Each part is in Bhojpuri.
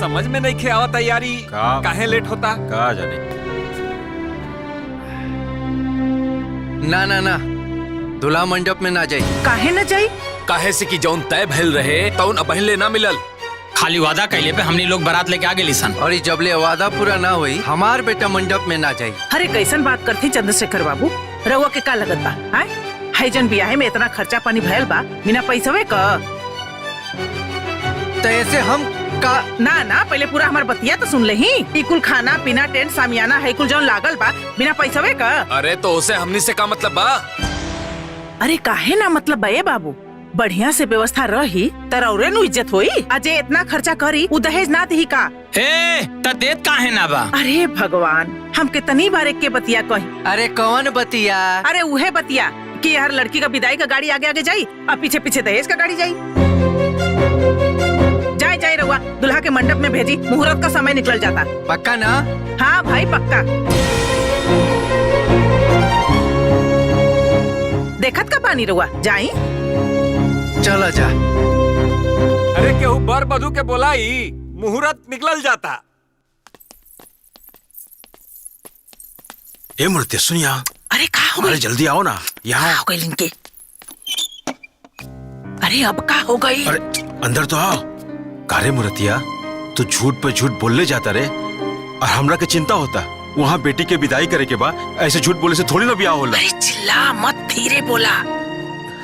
समझ में नहीं खेआ तैयारी काहे लेट होता का जाने। ना ना ना, दूल्हा मंडप में ना जाई। काहे न जाई? काहे से कि जौन तय भइल रहे तौन पहले ना मिलल। खाली वादा कैले पे हमनी लोग बारात लेके आगे लिसन। और ये जबले वादा पूरा ना हुई हमार बेटा मंडप में ना जाई। अरे कैसन बात करती चंद्रशेखर बाबू, रउआ के का लगत बा? हाय जन बियाहे में इतना खर्चा पानी भयल बा बिना पैसवे का। तो ऐसे हम का ना ना, पहले पूरा हमार बतिया तो सुन लेही। ई कुल खाना पीना टेंट सामियाना है कुल जौन लागल बा बिना पैसवे का। अरे तो उसे हमनी से का मतलब बा? अरे काहे ना मतलब बे बाबू, बढ़िया से व्यवस्था रही तरौरे नु इज्जत होई। अजय इतना खर्चा करी उ दहेज ना दही का? ए त देत काहे ना बा? अरे भगवान, हम कितनी बार एक के बतिया कही। अरे कौन बतिया? अरे उहे बतिया कि हर लड़की का विदाई का गाड़ी आगे आगे जाई और पीछे पीछे दहेज का गाड़ी जाई। जाए जाए रउआ, दुल्हा के मंडप में भेजी, मुहूर्त का समय निकल जाता। पक्का ना? हाँ भाई पक्का। देखत का पानी रउआ, जाई। चलो जा। अरे केहू बर बधू के बोलाई, मुहूर्त निकल जाता। ए मूर्ति सुनिया। अरे का हो गई? जल्दी आओ ना यहाँ। हो गई लिंके। अरे अब का हो गई? अरे अंदर तो आओ। कारे मूर्तिया, तू झूठ पे झूठ बोलने जाता रे और हमरा के चिंता होता। वहाँ बेटी के विदाई करे के बाद ऐसे झूठ बोले से थोड़ी ना ब्याह होला। अरे चिल्ला मत, धीरे बोला।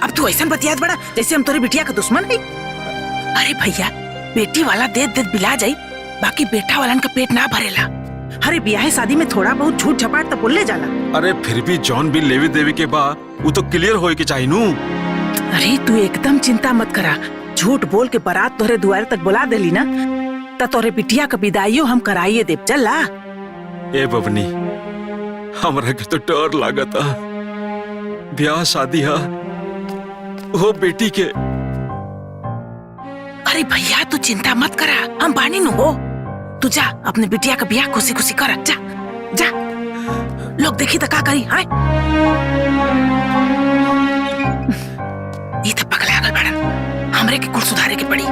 अब तू ऐसा बतियात बड़ा जैसे हम तोरी बिटिया का दुश्मन है। अरे भैया, बेटी वाला दे दे बिला जाई, बाकी बेटा वालन का पेट ना भरेला। अरे ब्याह शादी में थोड़ा बहुत झूठ झपाट तो बोलने जाला। अरे फिर भी जॉन भी लेवी देवी के बाद वो तो क्लियर होए के चाहिए नू। अरे तू एकदम चिंता मत करा, झूठ बोल के बारात तोरे द्वार तक बुला देली ना तो तोरे बिटिया का विदाईयो हम कराइए देव। चला ए बबनी, हमरा के तो डर लागता। ब्याह शादी है वो बेटी के। अरे भैया तू चिंता मत करा, हम बानी नु हो। तू जा अपने बिटिया का ब्याह खुशी खुशी कर। जा जा, लोग देखी तो का करी। हाँ ये तो पगला गल बड़न, हमरे के कुल सुधारे के पड़ी।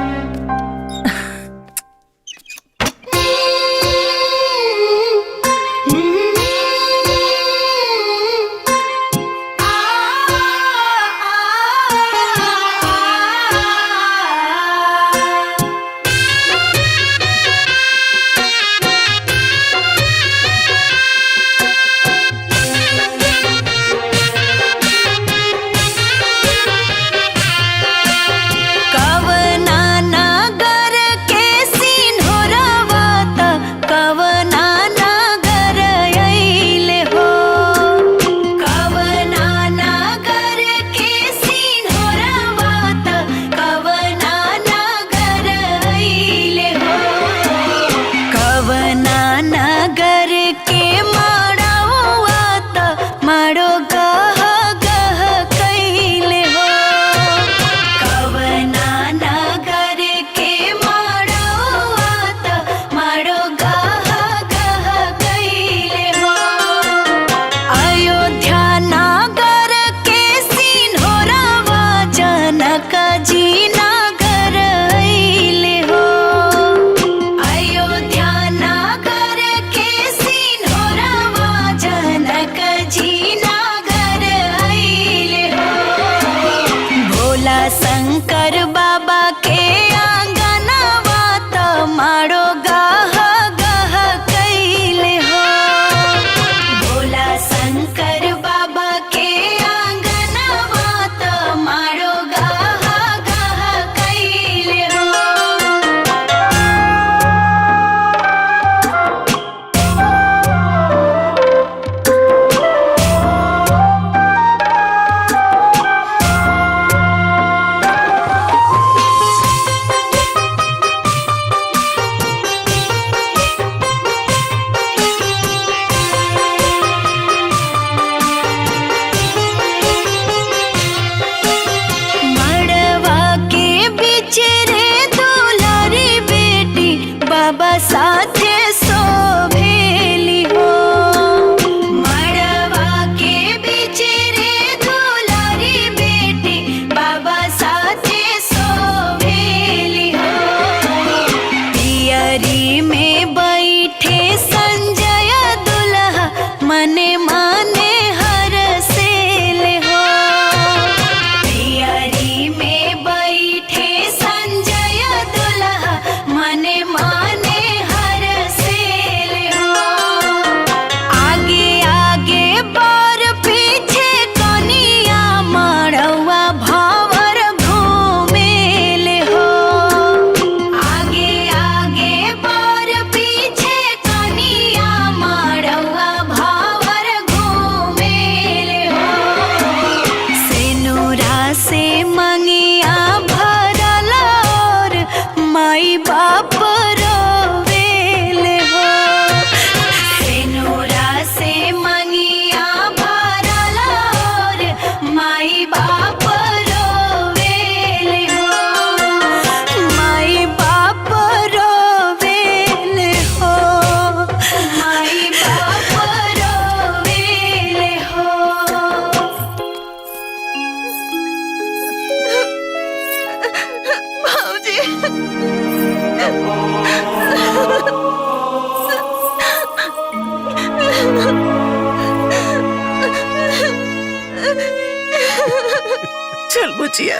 चल बुचिया,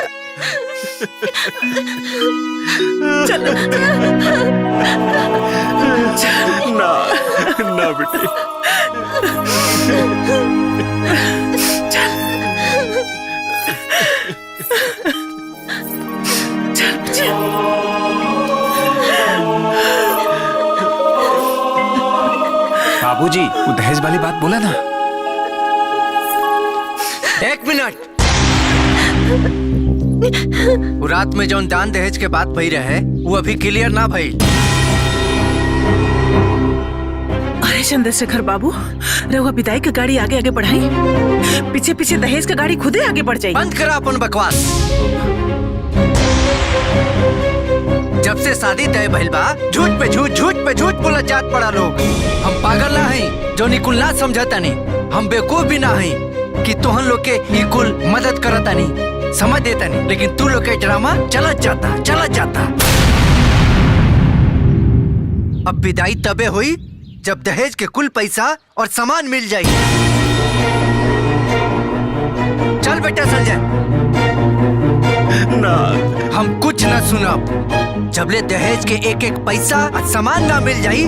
चलो। ना ना बेटी। चल बुचिया। बाबूजी, वो दहेज वाली बात बोला ना। एक मिनट। वो रात में जौन दान दहेज के बात भई रहे वो अभी क्लियर ना भई। अरे चंद्रशेखर बाबू, रहुआ विदाई की गाड़ी आगे आगे बढ़ाई, पीछे पीछे दहेज की गाड़ी खुदे आगे बढ़ जाएगी। बंद करा अपन बकवास। जब से शादी तय भइल बा, झूठ पे झूठ बोला जात पड़ा लोग। हम पागल ना हई जो निकुल ना समझता नहीं, हम बेवकूफ भी ना हई कि तोहन लोग के निकुल मदद करता नहीं, समझ देता नहीं, लेकिन तू लोग के ड्रामा चलत जाता। अब विदाई तबे हुई जब दहेज के कुल पैसा और सामान मिल जाए। चल बेटा संजय। ना, हम कुछ न सुनब। जबले दहेज के एक एक पैसा और सामान ना मिल जाई,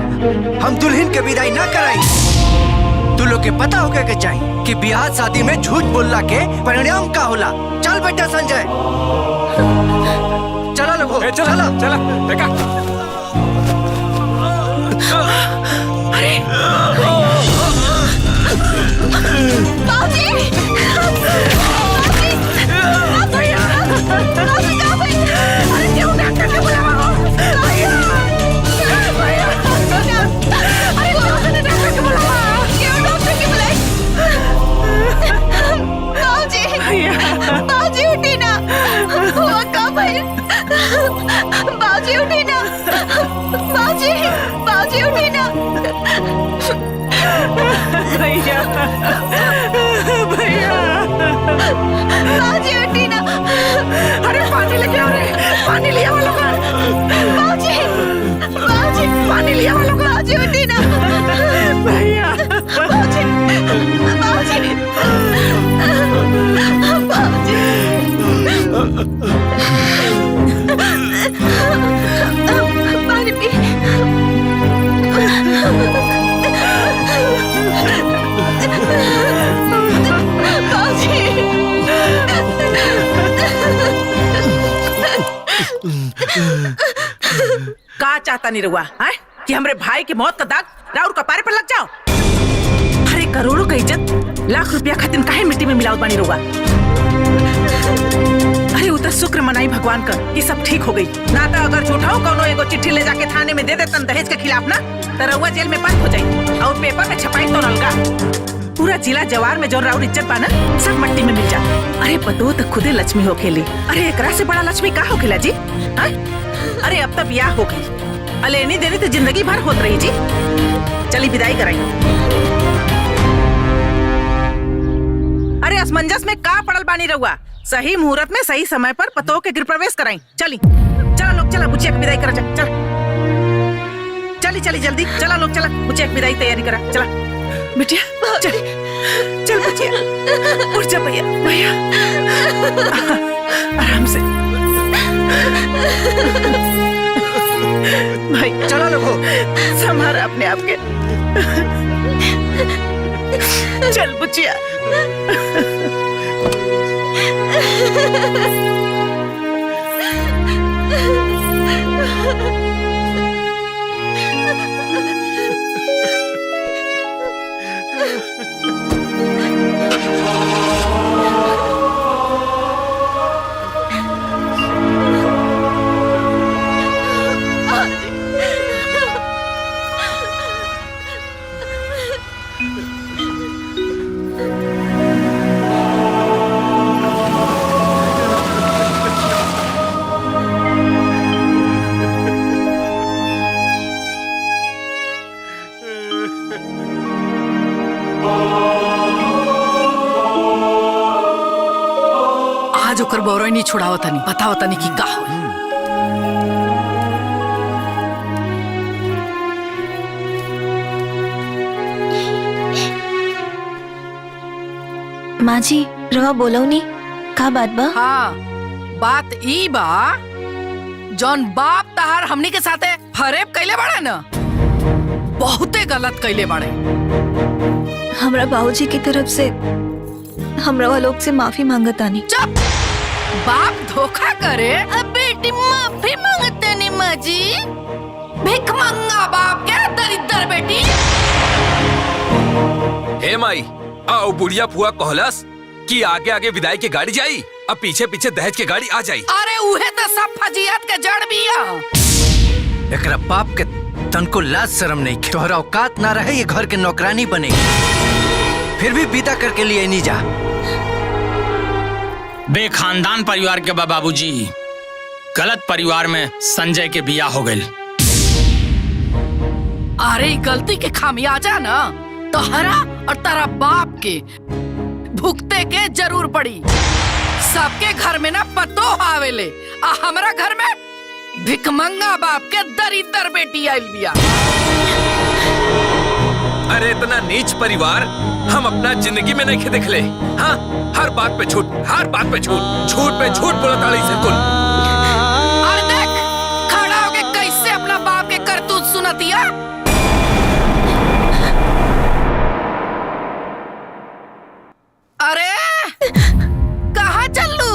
हम दुल्हन के विदाई ना कराई। तू लोग के पता होगा के चाहिए कि ब्याह शादी में झूठ बोलला के परिणाम का होला। चल बेटा संजय, चला लोगो, चला चला देखा। अरे बाजी उठी ना, बाजी उठी ना, बाजी उठी ना। भैया, भैया, बाजी उठी ना। अरे पानी लेके आओ रे, पानी लिया वो लोग। बाजी, बाजी, पानी लिया वो लोग। बाजी उठी ना। भैया, बाजी, बाजी, बाजी। पानी पी। का चाहता नहीं रहुआ है कि हमरे भाई की मौत का दाग राउर कपारे पर लग जाओ? अरे करोड़ों का इज्जत लाख रुपया खातिर काहे मिट्टी में मिलावत बानी रहुआ? अरे उतर शुक्र मनाई भगवान का ये सब ठीक हो गई। ना तो अगर झूठा हो कोनो एगो चिट्ठी ले जाके थाने में दे देतन दहेज के खिलाफ ना, तो रहुआ जेल में बंद हो जाई और पेपर में छपाई तो नलगा। पूरा जिला जवार में जो राउर इज्जत बा ना, सब मट्टी में मिल जा। अरे पतो तो खुदे लक्ष्मी हो खेली। अरे एकरा से बड़ा लक्ष्मी का हो खेला जी? हा? अरे अब तक ब्याह हो गई, अलेनी देनी तो जिंदगी भर होत रही जी। चली विदाई कराई। अरे असमंजस में का पड़ल बानी रहुआ? सही मुहूर्त में सही समय पर पतो के गृह प्रवेश कराई। चली चला लोग, चला बुचिया की विदाई करा जा। चल चली चली जल्दी चला लोग, चला बुचिया की विदाई तैयारी करा। चला बिटिया, चल चल बुचिया, उठ जा भैया, भैया आराम से भाई। चला लोगो, संभारा अपने आप के। चल बुचिया। आज ओकर बौरई नहीं छुड़ावत नहीं, बतावत नहीं कि का होई। माँ जी रवा बोलो नी का बात बा? हाँ, बात ई बा जौन बाप तहार हमनी के साथे फरेब कैले बाड़े न, बहुते गलत कैले बाड़े। हमरा बाबूजी की तरफ से हमरा लोग से माफी मांगतानी। चुप! बाप धोखा करे अब बेटी माफी मांगते नहीं माँ जी। भिख मंगा बाप के दरिद्र बेटी। हे माई, आओ बुढ़िया फुआ कहलस कि आगे आगे विदाई की गाड़ी जाई, अब पीछे पीछे दहेज की गाड़ी आ जाई। अरे उहे तो सब फजियत के जड़ बिया। एकरा बाप के तनको लाज शर्म नहीं खे। तोहरा औकात ना रहे ये घर के नौकरानी बने, फिर भी विदा करके लिए नहीं जा। बेखानदान परिवार के बाबूजी, गलत परिवार में संजय के बिया हो गए। अरे गलती के खामियाजा ना तोहरा और तारा बाप के भुगते के जरूर पड़ी। सबके घर में ना पतो आवेले, आ हमरा घर में भिखमंगा बाप के दरिद्र बेटी आइल बिया। अरे इतना नीच परिवार हम अपना जिंदगी में नहीं देखले। हाँ, हर बात पे झूठ, हर बात पे झूठ, झूठ पे झूठ बोलता रही से कुल। अरे देख खड़ा होके कैसे अपना बाप के करतूत सुनतिया। अरे कहाँ चलू?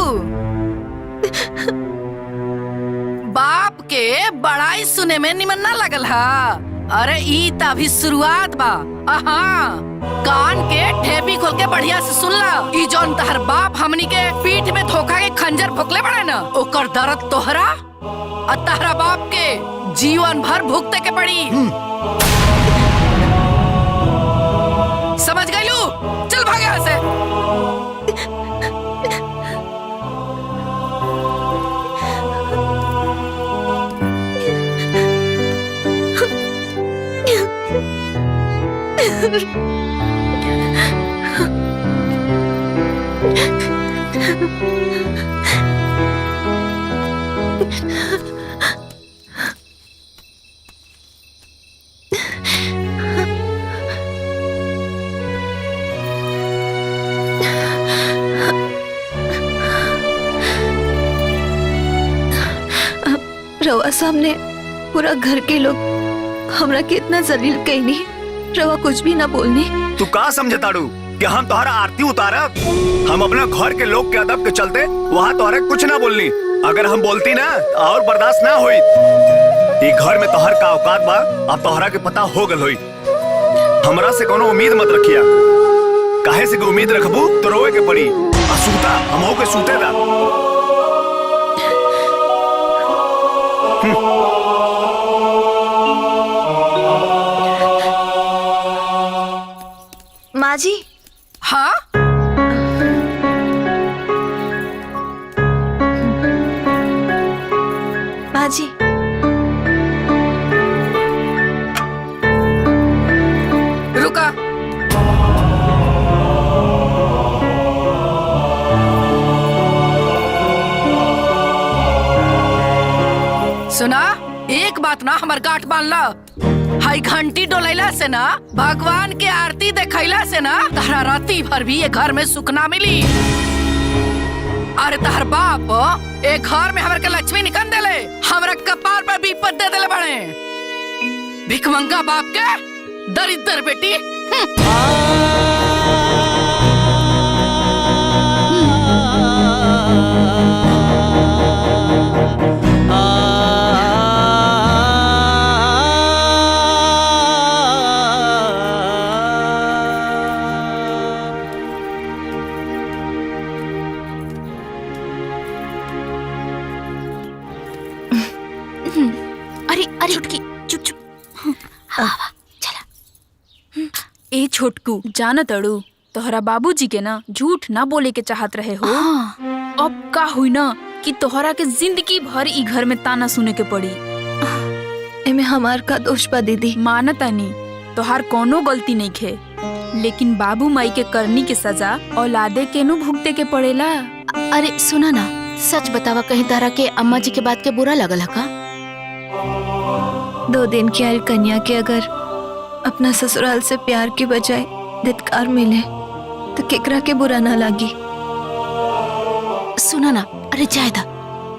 बाप के बड़ाई सुने में निमन ना लगल हा। अरे ई त अभी शुरुआत बा। कान के ठेपी खोल के बढ़िया से सुन ला। ई जौन तहर बाप हमनी के पीठ में धोखा के खंजर भोकले बड़े न, ओकर दर्द तोहरा और तहरा बाप के जीवन भर भुगते के पड़ी। समझ गइलू? चल भाग यहाँ से। रवा सामने पूरा घर के लोग हमरा के इतना जलील कहनी, रवा कुछ भी ना बोलनी। तू का समझे ताड़ू कि हम तोहरा आरती उतारब? हम अपना घर के लोग के अदब के चलते वहाँ तोहरा कुछ ना बोलनी। अगर हम बोलती ना और बर्दाश्त ना होई। ये घर में तोहर का औकात बा अब तोहरा के पता हो गल होई। हमरा से कोनो उम्मीद मत रखिया, काहे से उम्मीद रखबू तो रोए के पड़ी। सूता हम हो के सूते दा। माँ जी। हाँ? माँ जी रुका। सुना, एक बात ना हमार गांठ बांध ला। हाई घंटी डोलैला से ना, भगवान के आरती देखैला से ना, तहरा राती भर भी ये घर में सुख ना मिली। अरे तहर बाप एक घर में हमर के लक्ष्मी निकल देले, हमरा कपार पर विपद दे देले बड़े। भिखमंगा बाप के दरिद्र बेटी। अरे छुटकी चुप चुप। चला। ए छोटकू जाना तड़ू, तोहरा बाबूजी के ना झूठ ना बोले के चाहत रहे हो। अब का हुई ना कि तोहरा के जिंदगी भर ई घर में ताना सुने के पड़ी। एमे हमार का दोष बा दीदी? मानता नहीं, तोहार कोनो गलती नहीं खे, लेकिन बाबू माई के करनी के सजा औलादे के नु भुगते के पड़ेला। अरे सुना ना, सच बतावा, कहीं तारा के अम्मा जी के बात के बुरा लगल है का? 2 दिन की आयल कन्या के अगर अपना ससुराल से प्यार की बजाय धिक्कार मिले तो केकरा के बुरा ना लागी। सुना ना, अरे जायदा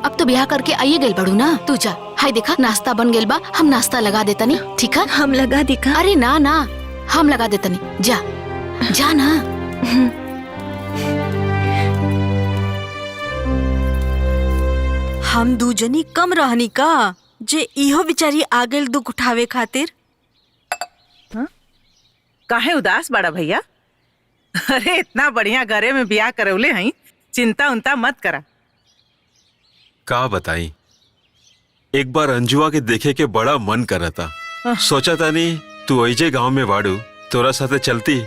अब तो ब्याह करके आइए गेल बड़ू ना, तू जा। हाय देखा नाश्ता बन गेल बा, हम नाश्ता लगा देता नहीं, ठीक है? हम लगा दिखा। अरे ना ना, हम लगा देता नहीं, जा जा ना। हम दूजनी कम रहनी का जे इहो बिचारी आ गेल दुख उठावे खातिर। काहे उदास बड़ा भैया? अरे इतना बढ़िया घरे में ब्याह करौले हई, चिंता उनता मत करा। का बताई, एक बार अंजुआ के देखे के बड़ा मन करा था। सोचा था नहीं तू ऐजे गांव में बाड़ू, तोरा साथे चलती,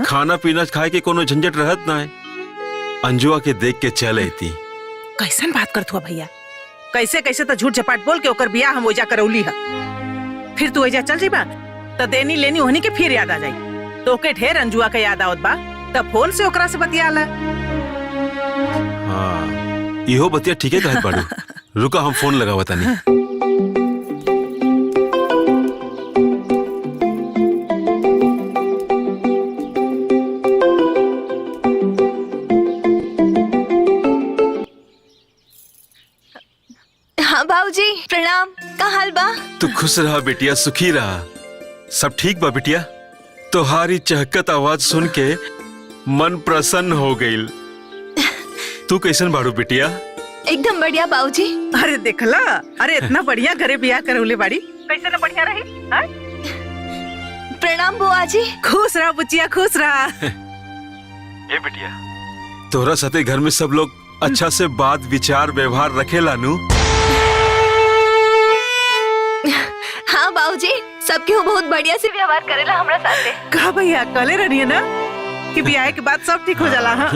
खाना पीना खाए के कोनो झंझट रहत ना है। अंजुआ के देख के चल आती। कैसन बात करत हुआ भैया? कैसे कैसे तो झूठ झपाट बोल के ओकर बियाह हम ओजा करौली है। फिर तू ओजा चल जीबा तो देनी लेनी होनी के फिर याद आ जाई। तो के ढेर अंजुआ के याद आवत बा, तब फोन से ओकरा से बतियाला। हाँ, इहो बतिया ठीक है कहत बाड़ू। रुका हम फोन लगावता नहीं। हाँ बाबूजी प्रणाम, का हाल बा? तू खुश रहा बेटिया, सुखी रहा। सब ठीक बा बेटिया? तोहारी चहकत आवाज सुन के मन प्रसन्न हो गईल। तू कैसन बाड़ू बेटिया? एकदम बढ़िया बाबूजी। अरे देखला, अरे इतना बढ़िया घरे बियाह करौले बाड़ी, कैसे ना बढ़िया रही। प्रणाम बुआ जी। खुश रहा बुचिया, खुश रहा। ए बेटिया, तोहरा साथे घर में सब लोग अच्छा से बात विचार व्यवहार रखेला नु? हाँ बाबूजी, सबके वो बहुत बढ़िया से व्यवहार करेला हमरा साथे। कहा भैया कले रही है ना कि ब्याह के बाद सब ठीक हो जाला। हाँ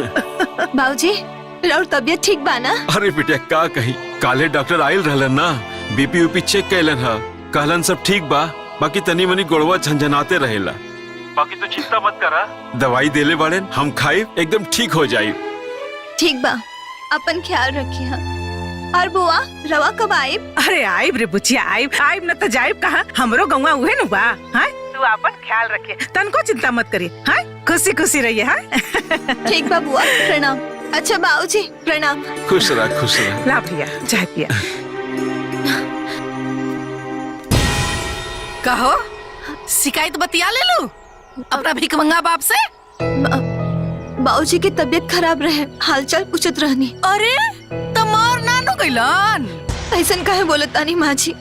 बाबूजी और तबियत ठीक बा ना? अरे बेटिया का कही, काले डॉक्टर आयल रहलन ना, बीपी ऊपी चेक कैलन हा, कहलन सब ठीक बा, बाकी तनी मनी गोड़वा झंझनाते रहेला। बाकी तो चिंता मत करा, दवाई देले बाड़े, हम खाई एकदम ठीक हो जाई। ठीक बा, अपन ख्याल रखिए। और बुआ रवा कब आइब? अरे आइब रे बुचिया, आइब आइब न तो जाइब कहाँ, हमरो गौवा उहे नु बा। हाँ तू अपन ख्याल रखिए, तनको चिंता मत करिए। हाँ खुशी खुशी रहिए। हाँ ठीक बा बुआ, प्रणाम। अच्छा बाबूजी प्रणाम। खुश रह, खुश रह। ला भैया चाय पिया। कहो शिकायत बतिया ले लू अपना भिखमंगा बाप से। बाबूजी की तबीयत खराब रहे, हालचाल पूछत रहनी। अरे तमार नानू गइलन। ऐसन काहे बोलतानी माँ जी?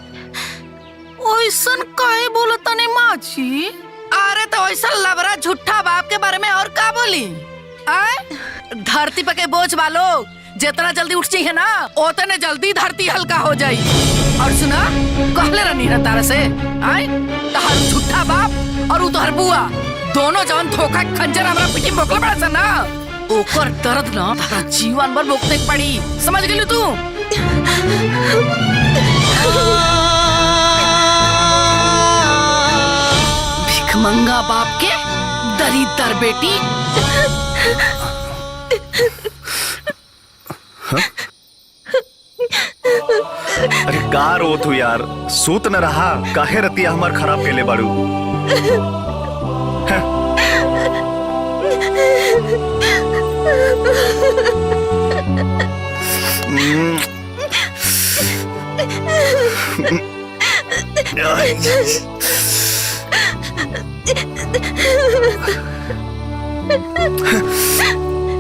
ओइसन काहे बोलतानी माँ जी? अरे तो ऐसा लबरा झूठा बाप के बारे में और का बोली? आए धरती पे के बोझ वालो जितना जल्दी उठ चाहिए ना, उतने जल्दी धरती हल्का हो जाई। और सुना, कहले रहनी ना तारा से, आए तहर झूठा बाप और तोहर बुआ दोनों जवन धोखा खंजर हमरा पिटी मोकले पड़ा सा ना, ओकर दर्द ना तारा जीवन भर भोगते पड़ी। समझ गेलू तू? भिखमंगा बाप के दरिद्र बेटी। अरे का रोत हो यार, सूत न रहा, काहे रतिया हमार खराब केले बाड़ू।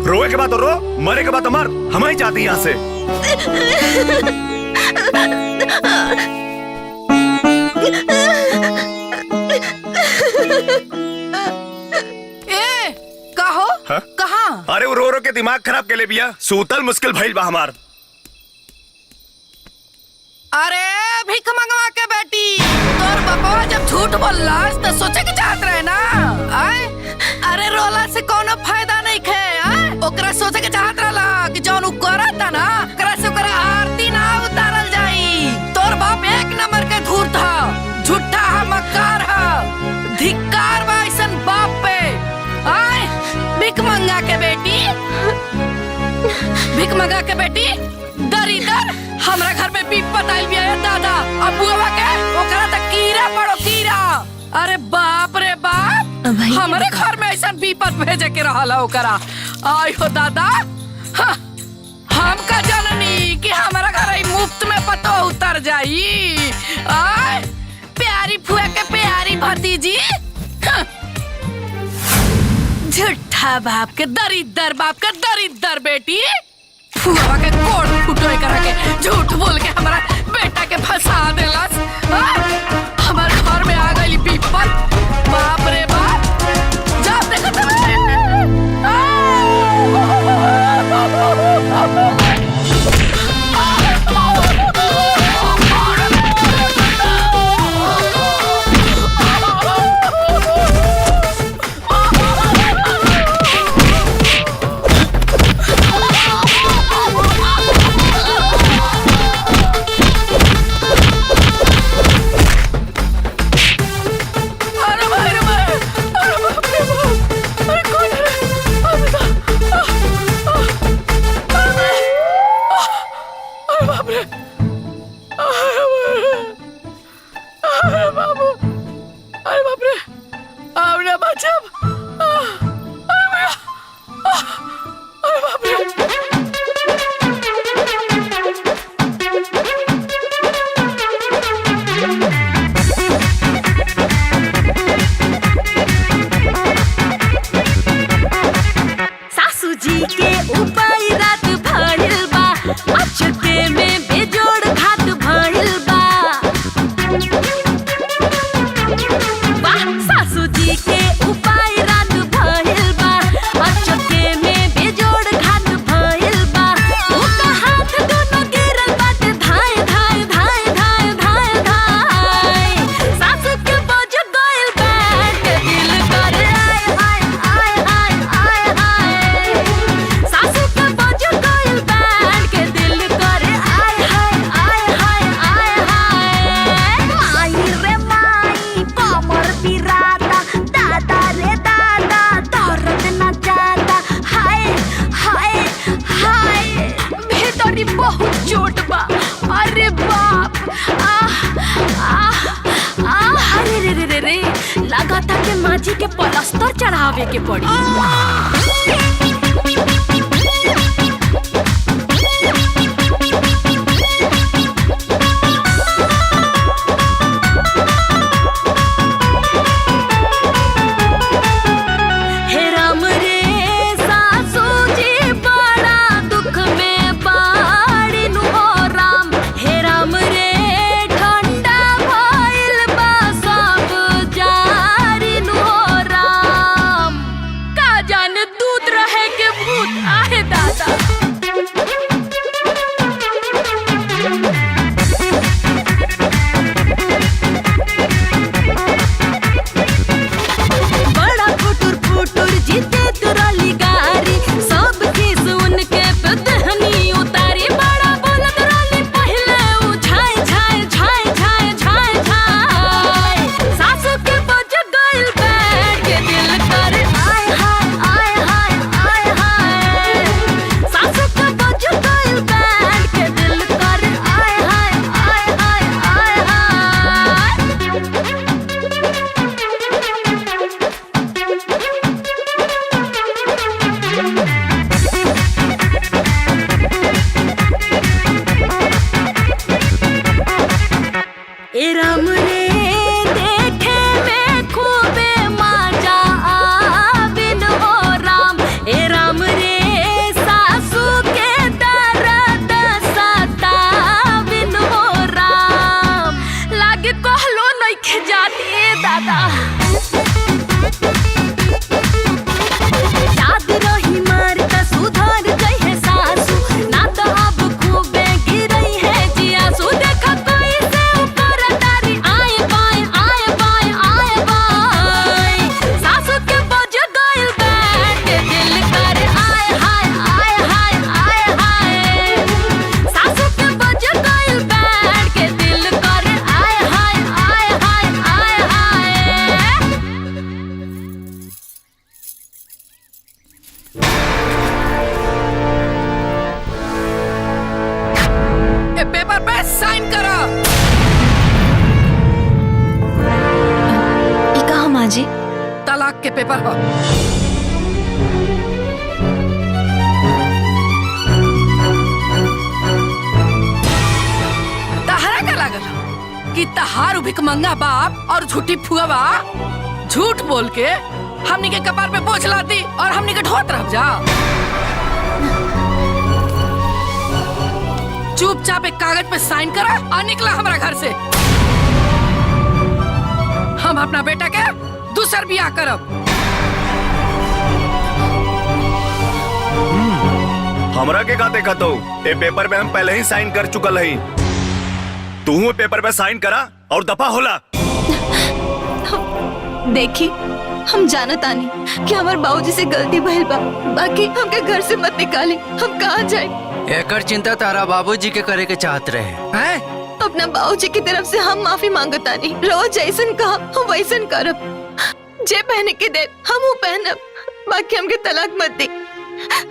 रोए के बाद तो रो, मरे के बाद तो मर, हम ही चाहते यहाँ से। ए कहो कहाँ? अरे वो रो रो के दिमाग खराब के ले बिया, सूतल मुश्किल भइल बा हमार। अरे भिख मंगवा के बेटी, तोर बाबा जब झूठ बोललास तो सोचे के चाहत रहे ना। आए अरे रोला से कोनो फायदा नहीं खे। ओकरा सोचे के चाहत रहला कि जौन उ करता ना, ओकरा से ओकरा आरती ना उतारल जाई। तोर बाप एक नंबर के धूर्त था, झूठा है, मक्कार है, धिक्कार बा ऐसन बाप पे। आए भिख मंगा के बेटी, भिख मंगा के बेटी दरिदर हमरा घर में विपत आइल बिया दादा। अब बुआ के ओकरा त कीड़ा पड़ो कीड़ा। अरे बाप रे बाप, हमारे घर में ऐसा विपत भेजे के रहला ओकरा। आई हो दादा, हाँ, हम का जननी कि हमारा घर आई मुफ्त में पतो उतर जाई। आय प्यारी फुआ के प्यारी भतीजी, हाँ। झूठा बाप के दरिद्र बेटी, फुआ के कोट फुटोय करा के झूठ बोल के हमारा बेटा के फंसा देलस। हमारे घर में आ गई विपत, बाप रे बाप। जब देखो तब माजी के पलस्तर चढ़ावे के पड़ी। तलाक के पेपर हो। तहरा का लागल हो कि तहार भिखमंगा बाप और झूठी फुआ झूठ बोल के हमनी के कपार पे बोझ लाती और हमनी के ढोत रह जा। चुपचाप एक कागज पे साइन करा और निकला हमारा घर से। हम अपना बेटा के दूसर बियाह करब। हमरा के का देखा तो ए पेपर पे हम पहले ही साइन कर चुकल हई। तू पेपर पे साइन करा और दफा होला। देखी हम जानत आनी कि हमार बाबूजी से गलती भइल बा, बाकी हमके घर से मत निकाली। हम कहाँ जाए? एकर चिंता तारा बाबूजी के करे के चाहत रहे हैं। अपना बाबूजी की तरफ से हम माफी मांगतानी। रोज जैसन कहा हम वैसन करब। जे पहने के दे हम वो पहनब, बाकी हमके तलाक मत दे।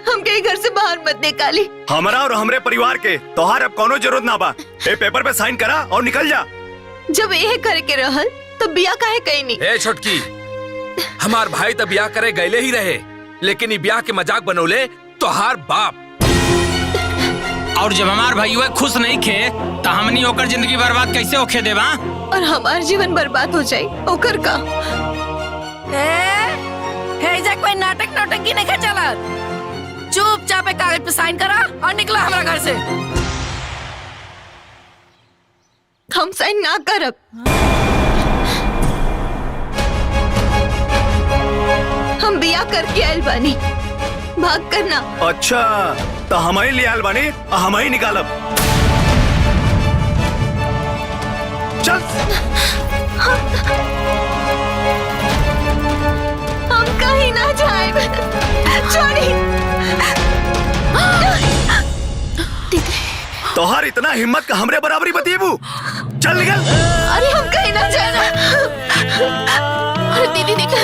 हमके घर से बाहर मत निकाली। हमरा और हमरे परिवार के तोहार अब कोनो जरूरत ना बा। ए पेपर पे साइन करा और निकल जा। जब यह करे के रहल तो बिया काहे कहीं नहीं? ए छोटकी, हमार भाई तो ब्याह करे गए ही रहे, लेकिन ये ब्याह के मजाक बनौले तोहार बाप। और जब हमार भाई खुश नहीं खे तो हमनी ओकर जिंदगी बर्बाद कैसे होखे देवा? और हमार जीवन बर्बाद हो जाए ओकर का? कोई नाटक नौटंकी नहीं चला। चुपचाप एक कागज पे साइन करा और निकला हमारा घर से। हम साइन ना करब। हम बिया करके आयल बानी, भाग करना। अच्छा तो हम ही लियाल बानी और हम ही निकालब। चल हम कहीं ना जाए। छोड़ी। तोहार इतना हिम्मत का हमरे बराबरी बतीबू। चल निकल। अरे हम कहीं ना जाना। अरे दीदी निकल।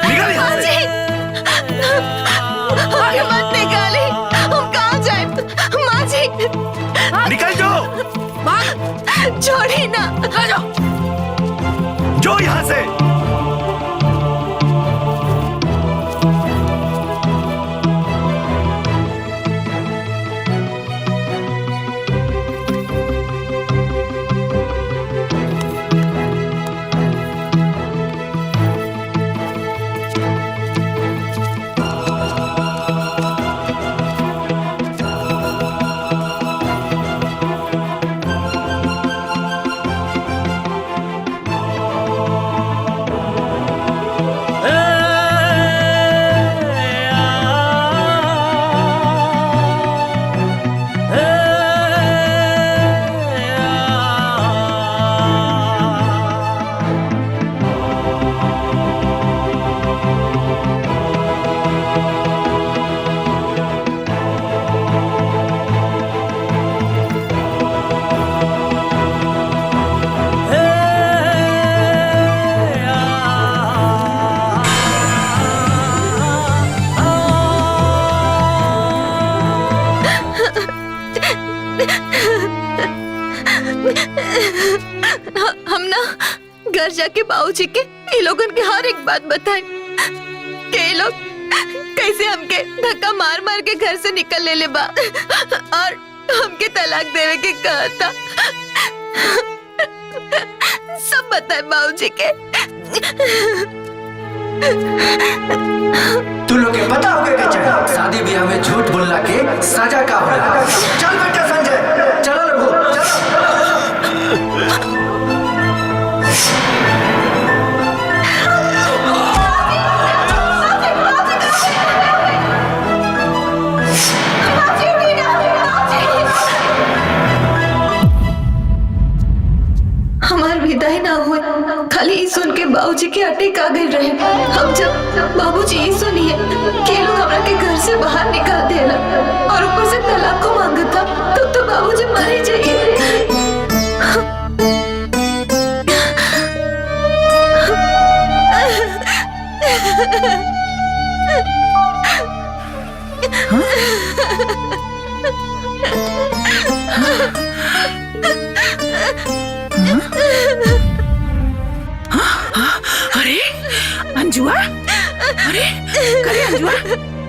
निकल यहाँ से। अरे मत निकाली। हम कहाँ जाए? माँ जी निकल जाओ। छोड़ी ना। जो यहाँ से। हम ना घर जाके बाबूजी के ये लोगन के हर एक बात बताए कि ये लोग कैसे हमके धक्का मार मार के घर से निकल ले बा और हमके तलाक देवे के कहा था। सब बताए बाबूजी के। तू लोग के पता होगा कि चढ़ा शादी ब्याह में झूठ बोलना के सजा का होला। चल बेटा संजय, चलो रघु, हमार विदाई ना हुई, खाली ई सुन के बाबूजी के अटैक आ गए रहे। हम जब बाबूजी ई सुनिए कि लोग हमरा के घर से बाहर निकाल देला और ऊपर से तलाक को मांगता, तब तो बाबूजी मर ही जाइए। अरे करे अंजुआ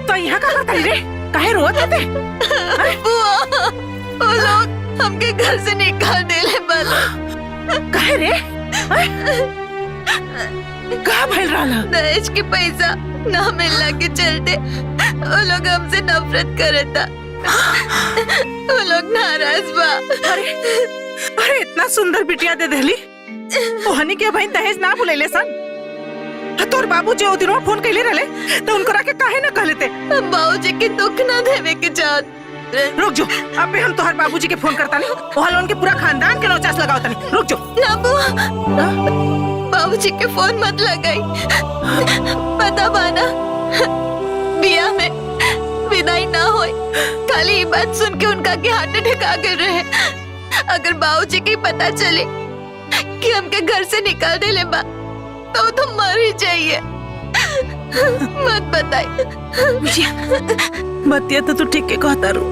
तो यहाँ का करता रे काहे रोत होते? बुआ वो लोग हमके घर से निकाल देले बाला। काहे रे? कहाँ भइल रहला? दहेज के पैसा ना मिलने के चलते वो लोग हमसे नफरत करता। वो लोग नाराज बा। अरे इतना सुंदर बिटिया दे देली ओहनी के भाई दहेज ना बुलेले सन। तोर बाबूजी ओ दिनों फोन कैले रहले तो उनको राके काहे ना कहलेते? बाबूजी के दुख ना देवे के चाहत। रुक जो अबे हम तोहर बाबूजी के फोन करता नहीं ओहल उनके पूरा खानदान के नौचास लगाओ तनी। रुक जो ना बुआ बाबूजी के फोन मत लगाई। पता बाना बिया में विदाई ना होई खाली ये बात सुन के उनका के हार्ट अटैक आ गए रहे। अगर बाबूजी की पता चले कि हमके घर से निकाल दे ले बा तो तुम मर ही जाइए। मत बताई। बतिया तो तू ठीक के कहता रू।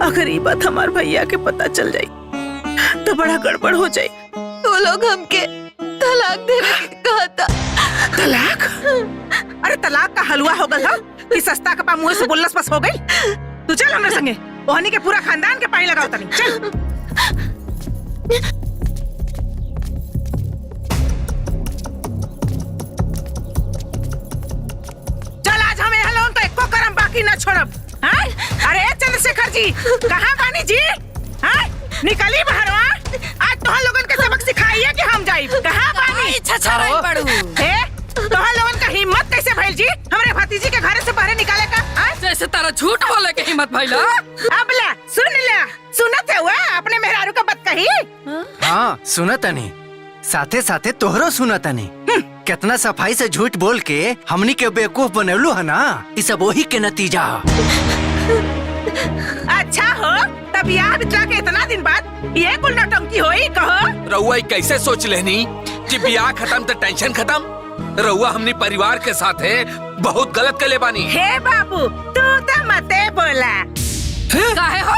अगर ये बात हमार भैया के पता चल जाई तो बड़ा गड़बड़ हो जाई। वो लोग हमके तलाक देने के कहा था। तलाक? अरे तलाक का हलवा हो गल हा कि सस्ता कपा मुंह से बोलस बस हो गई। तू चल हमरे संगे ओहनी के पूरा खानदान के पानी लगाओ तनी। चल न छोड़ब। हाँ? अरे चंद्रशेखर जी कहाँ बानी जी? हाँ? निकली बाहरवा आज तोहर लोगन के सबक सिखाइए कि हम जाई। कहाँ बानी? तोहर लोगन का हिम्मत कैसे भइल जी हमरे भतीजी के घर से बाहर निकाले का? जैसे तारा झूठ बोले के हिम्मत भइला। अब ला सुनत है हुआ अपने मेहरारू का बात कही। हाँ सुनत नहीं साथे साथे तोहरो सुनत नहीं। कितना सफाई से झूठ बोल के हमनी के बेवकूफ बनौलू है ना। ये सब वही के नतीजा। अच्छा हो तब याद बितला के इतना दिन बाद ये कुल नौटंकी होई कहो। रउआ कैसे सोच लेनी कि ब्याह खत्म तो टेंशन खत्म। रउआ हमनी परिवार के साथ है बहुत गलत कले बानी। हे बाबू तू तो मते बोला। काहे हो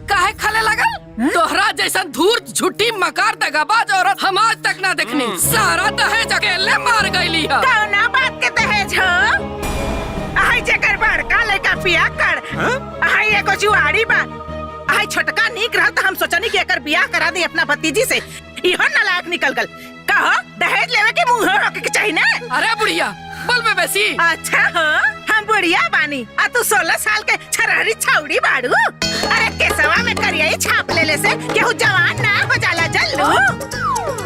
काहे खले लगल? तोहरा जैसा धूर्त झूठी मकार दगाबाज औरत हम आज तक ना देखनी। सारा दहेज अकेले मार गईली है। कौना बात के दहेज हो? आई जेकर बड़का लड़का पिया कर आई एगो जुआड़ी बा। आई छोटका नीक रहा तो हम सोचनी कि एकर बियाह करा दी अपना भतीजी से। इहो नालायक निकल गल। कहो दहेज लेवे के मुंह रोके के चाहिए ना। अरे बुढ़िया बोल में बेसी। अच्छा हो हम बुढ़िया बानी आ तू 16 साल के छरहरी छौड़ी बाड़ू। अरे केसवा में करियाई छाप लेले से केहू जवान ना हो जाला जल्लू।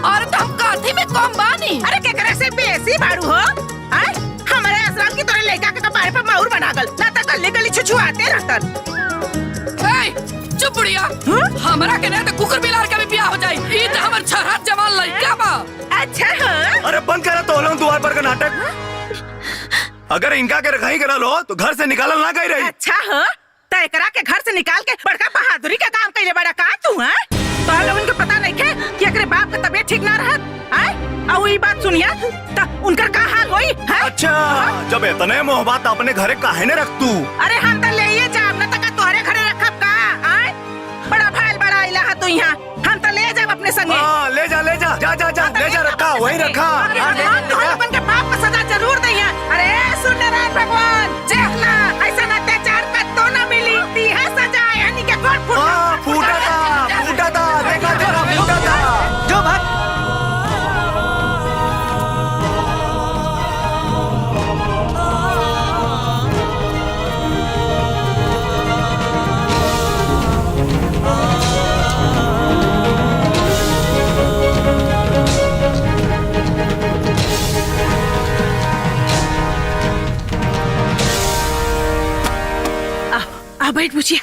और तुम काठी में कम बानी। अरे केकरा से बेसी बाड़ू हो? आय हमारे आश्रम की तोरे लड़का के कपारे पे माउर बना गल ना त गली गली छुछुआते रहतन। चुप बुढ़िया हमरा के नहीं तो कुकुर बिलार का भी ब्याह हो जाई। ई त हमर छरहत जवान लड़का बा। अच्छा हो अरे बंद करा तो लोग द्वार पर का नाटक। अगर इनका के रखाई करा लो तो घर से निकालल ना गई रही। अच्छा हो त एकरा के घर से निकाल के बड़का बहादुरी का काम कइले बड़ा का तू? हैं तो लोगन के पता नहीं के कि एकरे बाप के तबीयत ठीक ना रहत। हैं और ई बात सुनिया त उनकर का हाल होई? हैं अच्छा जब इतने मोहब्बत अपने घरे काहे ने रख तू? अरे हम त लेइए जाब न त तोहरे घरे रखब का? हैं बड़ा भाईल बड़ा इला है तू यहाँ हम त ले जाब अपने संगे। हां ले जा ले जा रखा वहीं रखा। लोगन के बाप को सजा जरूर दैया। अरे सुन नारायण भगवान देखना ऐसा अत्याचार का तो ना मिली। दी है सजा यानी के कोट फूटा था देखा तेरा फूटा था। जो भाग बैठ बुझिया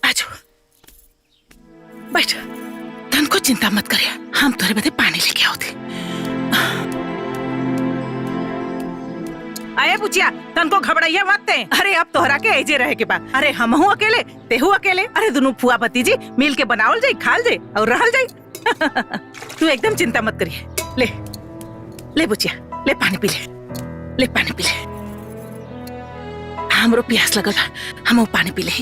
आ जाओ बैठ। धन को चिंता मत करिए हम तोरे बदे पानी लेके आओ थे। आए बुझिया तन को घबराइया मत ते। अरे अब तोहरा के ऐजे रहे के बा। अरे हमहू अकेले तेहू अकेले। अरे दोनों फुआ भतीजी मिल के बनावल जाई खाल जाई और रहल जाई। तू एकदम चिंता मत करिए। ले बुझिया ले पानी पी ले पानी पी ले। हमरो प्यास लगल बा हम पानी पी ले।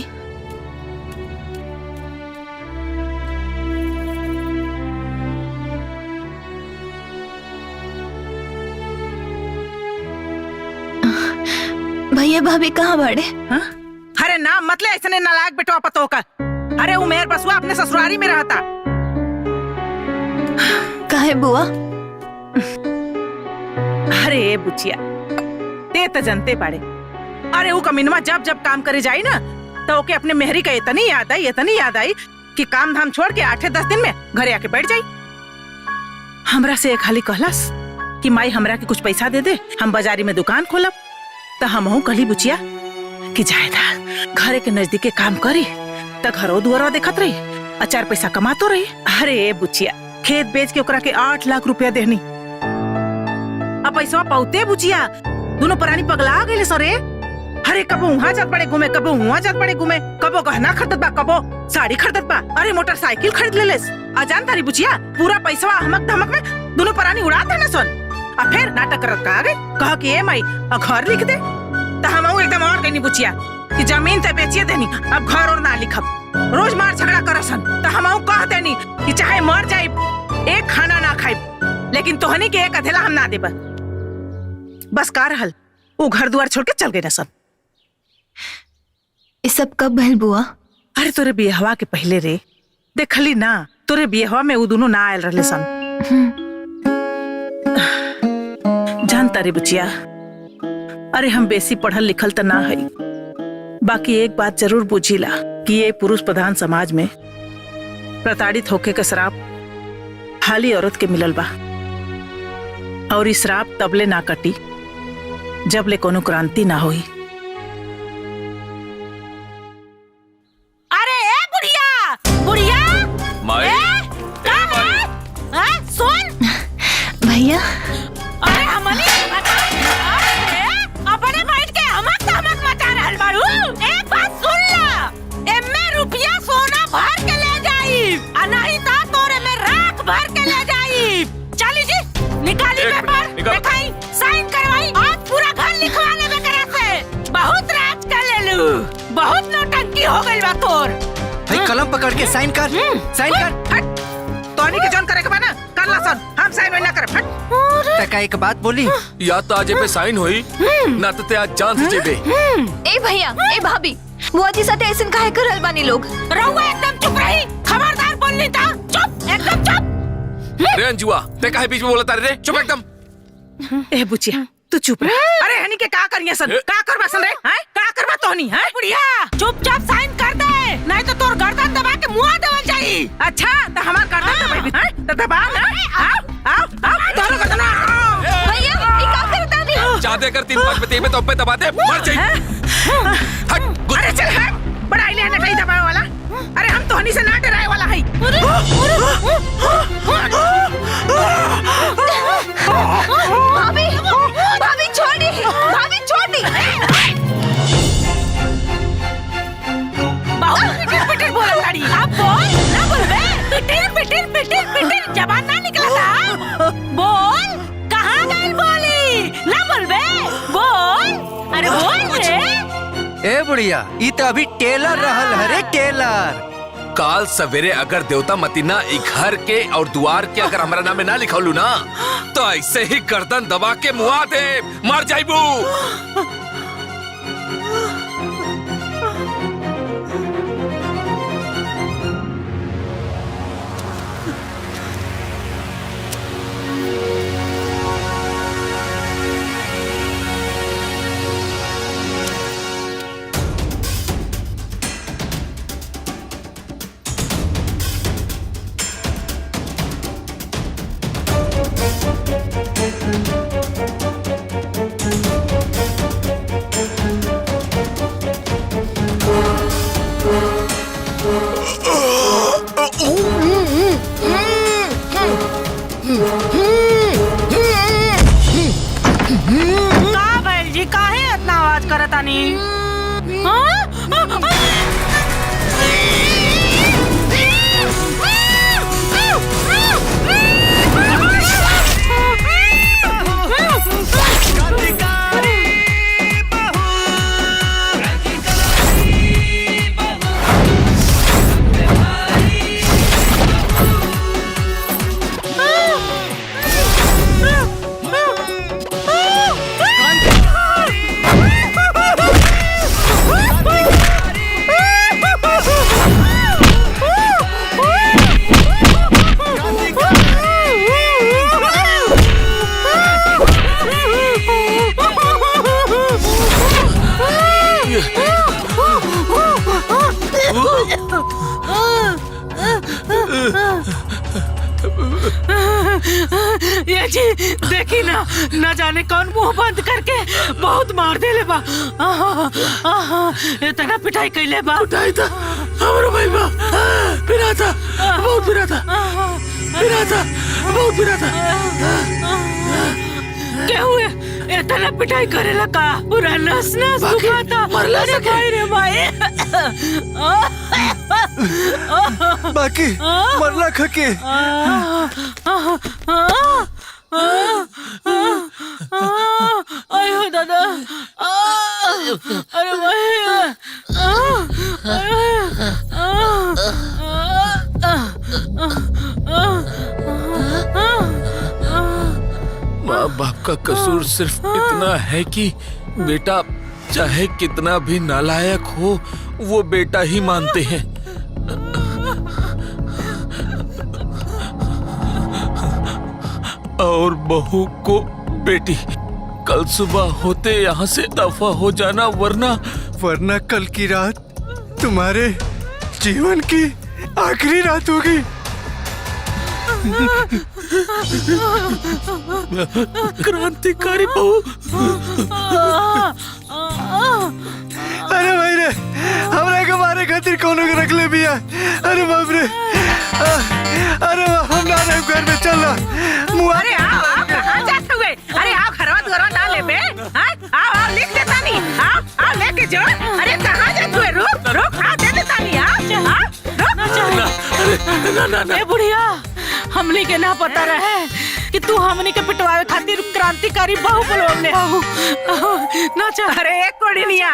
भैया भाभी कहाँ बाड़े? हाँ? अरे ना मतलब ऐसे नालायक बेटवा पतो का। अरे उमेर बसुआ अपने ससुरारी में रहता। काहे बुआ? अरे बुचिया ते तो जनते पड़े। अरे वो कमीनवा जब जब काम करे जाई ना तो ओके अपने मेहरी का इतनी याद आई कि काम धाम छोड़ के 8-10 दिन में घरे आके बैठ जाई। हमरा से एक हाली कहलस कि माई हमरा के कुछ पैसा दे दे, हम बाजारी में दुकान खोलब। तो हमहू कहली बुचिया कि जायदा घरे के नजदीके काम करी तो घरो दुआरो देखत रही, 4 पैसा कमातो रही। अरे बुचिया खेत बेच के ओकरा के 8 लाख रुपया देहनी। अब पैसा पाउते बुचिया दोनों प्राणी पगला गए सरे। अरे कबो वहाँ जात पड़े घूमे, कबो वहाँ जात पड़े घूमे, कबो गहना खरीदत बा, कबो साड़ी खरीदत बा, अरे मोटरसाइकिल खरीद लेलेस। अजान तारी बुचिया पूरा पैसा हमक धमक में दोनों प्राणी उड़ा देना सन। और फिर नाटक करत का आगे कह कि ए माई घर लिख दे। तो हम एकदम और कहनी बुचिया कि जमीन ते बेचिए देनी, अब घर और ना लिखब। रोज मार झगड़ा करसन तो हम कह देनी कि चाहे मर जाए एक खाना ना खाए, लेकिन तोहनी के एक अधेला हम ना देब। बस का रहल वो घर द्वार छोड़ के चल गए न सब। ये सब कब भइल बुआ? अरे तोरे बियाहवा के पहले रे, देखली ना तोरे बियाहवा में वो दोनों ना आयल रहले सन। जानता रे बुचिया, अरे हम बेसी पढ़ल लिखल तो ना है, बाकी एक बात जरूर बुझीला कि ये पुरुष प्रधान समाज में प्रताड़ित होके का श्राप हाली औरत के मिलल बा। और इस श्राप तबले ना कटी जब ले कोनो क्रांति ना होई। अरे ए बुढ़िया बुढ़िया माई सुन भैया अरे हमनी अपने बैठ के हमक तमक मचा रहल बाड़ू। एक बात सुन ला, एमे रुपया सोना भर के ले जाई आ नहीं ता तोरे में राख भर के ले जाई। चली जी निकाली पेपर दिखाई साइन करवाई आज पूरा घर लिखवा लेबे करा से। बहुत राज कर लेलू, बहुत नौटंकी हो गइल बा तोर। भाई कलम पकड़ के साइन कर, साइन कर। हट तोहनी के जौन करे के बा ना कर ला सन, हम साइन ना करे। हट तका एक बात बोली, या तो आज पे साइन होई ना तो ते आज जान से जेबे। ए भैया ए भाभी बुआ जी साथे ऐसन काहे करल बानी लोग? रहुआ एकदम चुप रही, खबरदार बोलनी था। चुप एकदम चुप। रे अंजुआ ते काहे बीच में बोलता रे? चुप एकदम। ए बुचिया तू चुप रह। अरे हनी के का करिया सन, का करबा सन रे? हैं का करबा तोहनी? हैं बुढ़िया चुपचाप साइन कर दे, नहीं तो तोर गर्दन दबा के मुंह देवल जाई। अच्छा तो हमार गर्दन दबाई हैं तो दबा ना। आओ तोरो गर्दन भैया ये का करता नी? जादे कर 3-5 पे तो पे दबा दे मर जाई। हट अरे चल हट, बड़ा इले ना कहीं दबावे वाला। अरे हम तोहनी से ना डराए वाला है। भाभी भाभी छोड़ी, भाभी छोड़ी। बहुत पिटिर बोलत ताड़ी। अब बोल ना बोलबे? पिटिर जबान ना निकला था। बोल कहाँ गइल बोली? ना बोलबे? बोल अरे बोल रे। ए बुढ़िया ई तो अभी टेलर रहल हरे, टेलर। काल सवेरे अगर देवता मतीना ई घर के और द्वार के अगर हमारा नाम में ना लिखौलू ना तो ऐसे ही गर्दन दबा के मुआ दे, मर जाइबू। जी देखी ना, न जाने कौन मुंह बंद करके बहुत मार देले बा। इतना पिटाई कैले बा। पिटाई था हमारा भाई बा, पिरा था बहुत, पिरा था बहुत, पिरा था। क्या हुए? इतना पिटाई करेला का? पूरा नस नस दुखाता। मरला अरे सके। भाई रे भाई। बाकी मरला खके। आयो दादा। अरे भाई। माँ बाप का कसूर सिर्फ इतना है कि बेटा चाहे कितना भी नालायक हो, वो बेटा ही मानते हैं। और बहू को बेटी। कल सुबह होते यहाँ से दफा हो जाना, वरना कल की रात तुम्हारे जीवन की आखिरी रात होगी। क्रांतिकारी बहू। अरे भाई रे, हमरा के मारे खातिर कोनो के रख ले बिया। अरे बाप रे। अरे हम ना रहे घर में, चल मुआ। अरे आओ कहाँ जाते हुए? अरे आओ घरवा दुआरा ना ले बे। आओ लिख देता नहीं। आओ लेके जो। अरे कहाँ जाते हुए? रुक दे देता नहीं। रुक। ए बुढ़िया, हमनी के ना पता रहे कि तू हमनी के पिटवावे खातिर क्रांतिकारी बहू बोलने हो। ना चाह। अरे एक कोड़िनिया,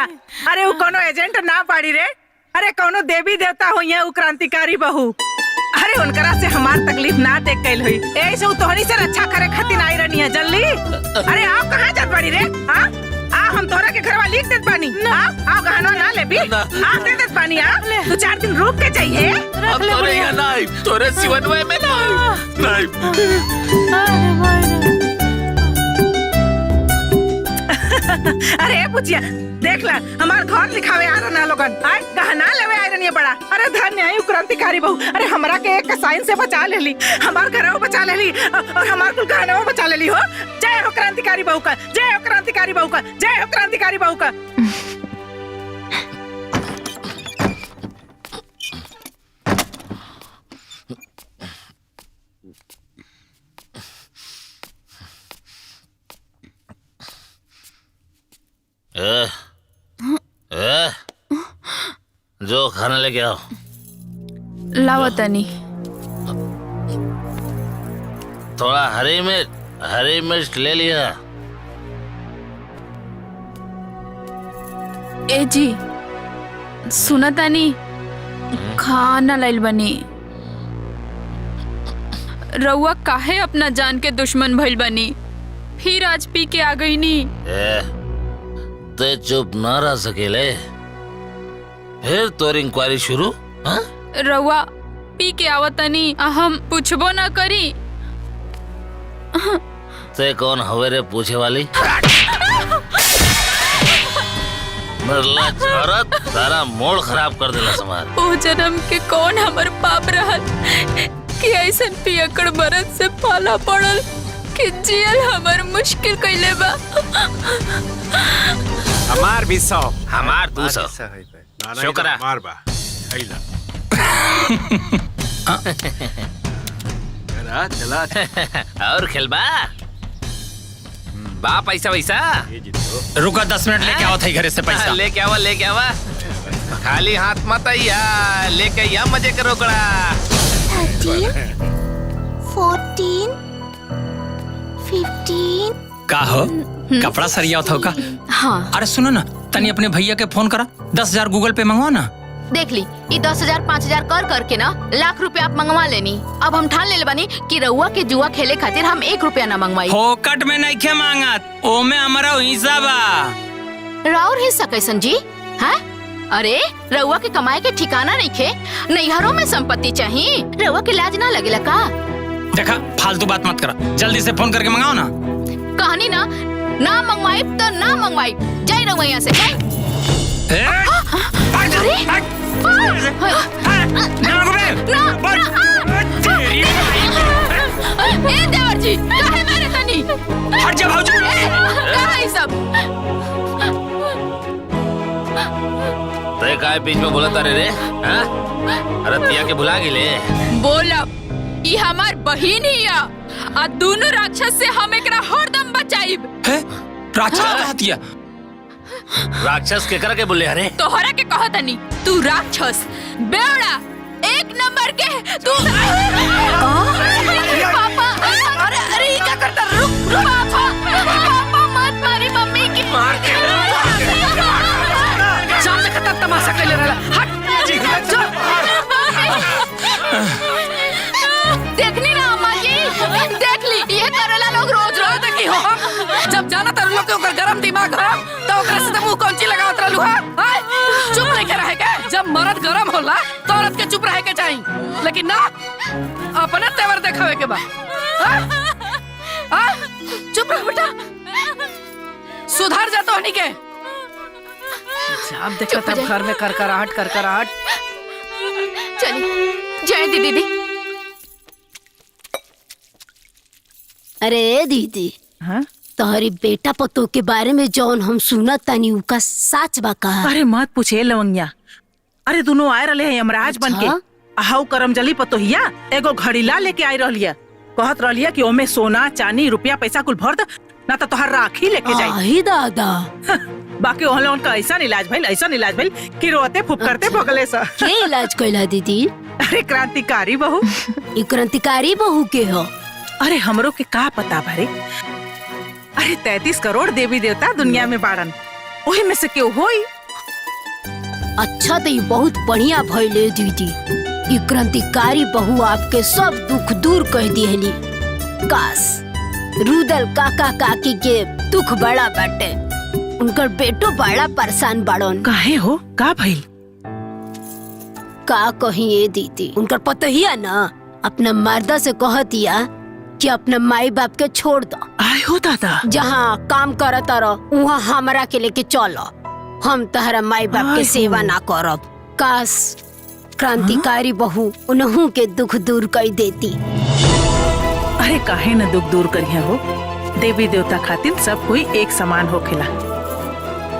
अरे वो कोनो एजेंट ना पाड़ी रे। अरे कोनो देवी देवता हो यहाँ क्रांतिकारी बहू। अरे उनकरा से हमार तकलीफ ना देख कैल हुई। ऐसे तोहनी से रक्षा करे खातिर आई रहनी है जल्दी। अरे आप कहाँ जात बाड़ी रे? हम तोरा के घरवा लिख देत बानी। आओ गहना ना ले भी। दे देत बानी। तू 4 दिन रुक के जाइए। अब तोरे यहाँ नाई, तोरे सिवन में नाई। अरे पूछिया देख ला, हमार घर लिखावे आ रहा लोगन। गहना लेवे आ रही है बड़ा। अरे धन्य है क्रांतिकारी बहू। अरे हमरा के एक साइन से बचा ले ली, हमार घर बचा ले ली, और हमार कुल गहना बचा ले ली हो। जय हो क्रांतिकारी बहू का, जय हो क्रांतिकारी बहू का, जय हो क्रांतिकारी बहू का। जो खाना लेके आओ। लावतनी। थोड़ा हरी मिर्च ले लिया। ए जी सुनतानी, खाना लाइल बनी। रउआ काहे अपना जान के दुश्मन भइल बनी? फिर आज पी के आ गई नी। ते चुप ना रह सकेले, फिर तोर इंक्वायरी शुरू। रउआ पी के आवतनी, हम पूछबो ना करी। ते कौन हवे रे पूछे वाली? मरला औरत, सारा मूड खराब कर देला समाज। ओ जन्म के कौन हमर पाप रहल कि ऐसन पियकड़ बरत से पाला पड़ल कि जियल हमर मुश्किल कइले बा। हमार भी 100, हमार 200। शुक्रा। मार बा आइला। चला और खेलबा बा पैसा वैसा। रुका 10 मिनट लेके आओ थे घरे से पैसा। लेके आवा खाली हाथ मत आइया, लेके आइया, मजे करो कड़ा। 13, 14, 15। का हो कपड़ा सरिया था का? हाँ। अरे सुनो ना, तनी अपने भैया के फोन करा, 10,000 गूगल पे मंगवा ना। देख ली, ये 10,000 5,000 कर करके ना लाख रुपया आप मंगवा लेनी। अब हम ठान ले बनी कि रउआ के जुआ खेले खातिर हम 1 रुपया ना मंगवाई। फोकट में नहीं खे मांगत, ओमे हमारा हिस्सा बा। राउर हिस्सा कैसन जी? हैं? अरे रउआ के कमाए के ठिकाना नहीं खे, नैहरों में संपत्ति चाहिए। रउआ के लाज ना लगेला का? देखा फालतू बात मत करा, जल्दी से फोन करके मंगाओ ना। कहानी ना मंगवाई तो ना मंगवाई, जाए रउआ यहाँ से जाए। देवर जी काहे मारे हट जा भाऊजी। का है सब? तय काय बीच में बोला तारे रे? हाँ? रतिया के भुला गिले। बोलब ई हमार बहिन ही आ दोनों राक्षस से हम एकरा हरदम बचाइब। है? राक्षस कहा दिया? राक्षस के कर के बोले अरे? तोहरा के कहतनी तू राक्षस बेवड़ा एक नंबर के तू। पापा अरे अरे ये क्या करता? रुक पापा पापा मत मारी मम्मी की। मार के सामने खतर तमाशा के ले रहा। हट जी देखनी ना अम्मा जी, देख ली ये करेला लोग रोज रोज देखी हो। जब जाना तर लोग के ऊपर गरम दिमाग हो तो ओकरा से मुंह कौंची लगावत रहलू हा? चुप रह के रहे के। जब मर्द गरम होला तो औरत के चुप रहे के चाहिए, लेकिन ना अपने तेवर दिखावे के बा। चुप रह बेटा, सुधार जा तो हनी के। जब देखो तब घर में करकराहट। चलिए जय दीदी। अरे दीदी, तोहरी बेटा पतो के बारे में जौन हम सुनत तानी उका सच बा का? अरे मत पूछे लवंगिया। अरे दोनों आए रहे हैं यमराज बन के। हाउ करमजली पतोहिया एगो घड़ीला लेके आई रहलिया। कहत रहलिया कि ओमे सोना चांदी रुपया पैसा कुल भर द, ना तो तोहर राखी लेके जाई। आही दादा। बाकी ओहले उनका ऐसा इलाज भइल कि रोते फुफकरते भगले सा। के इलाज कैला दीदी? अरे क्रांतिकारी बहू। ई क्रांतिकारी बहू के हो? अरे हमरो के का पता भरे। अरे 33 करोड़ देवी देवता दुनिया में बाड़न, वही में से क्यों होई। अच्छा तो ये बहुत बढ़िया भइले दीदी। ई क्रांतिकारी बहू आपके सब दुख दूर कर दिहली। काश रुदल काका काकी के दुख बड़ा बाटे, उनकर बेटो बड़ा परेशान बाड़न। काहे हो, का भइल? का कही ये दीदी, उनकर पतोहिया ना अपना मर्दा से कहतिया कि अपने माई बाप के छोड़ दो। आए हो दादा। जहाँ काम करत रहो वहाँ हमरा के लेके चलो, हम तहरा माई बाप के सेवा ना करब। काश क्रांतिकारी बहू उन्हों के दुख दूर कर देती। अरे काहे न दुख दूर करिया हो, देवी देवता खातिर सब कोई एक समान होखेला।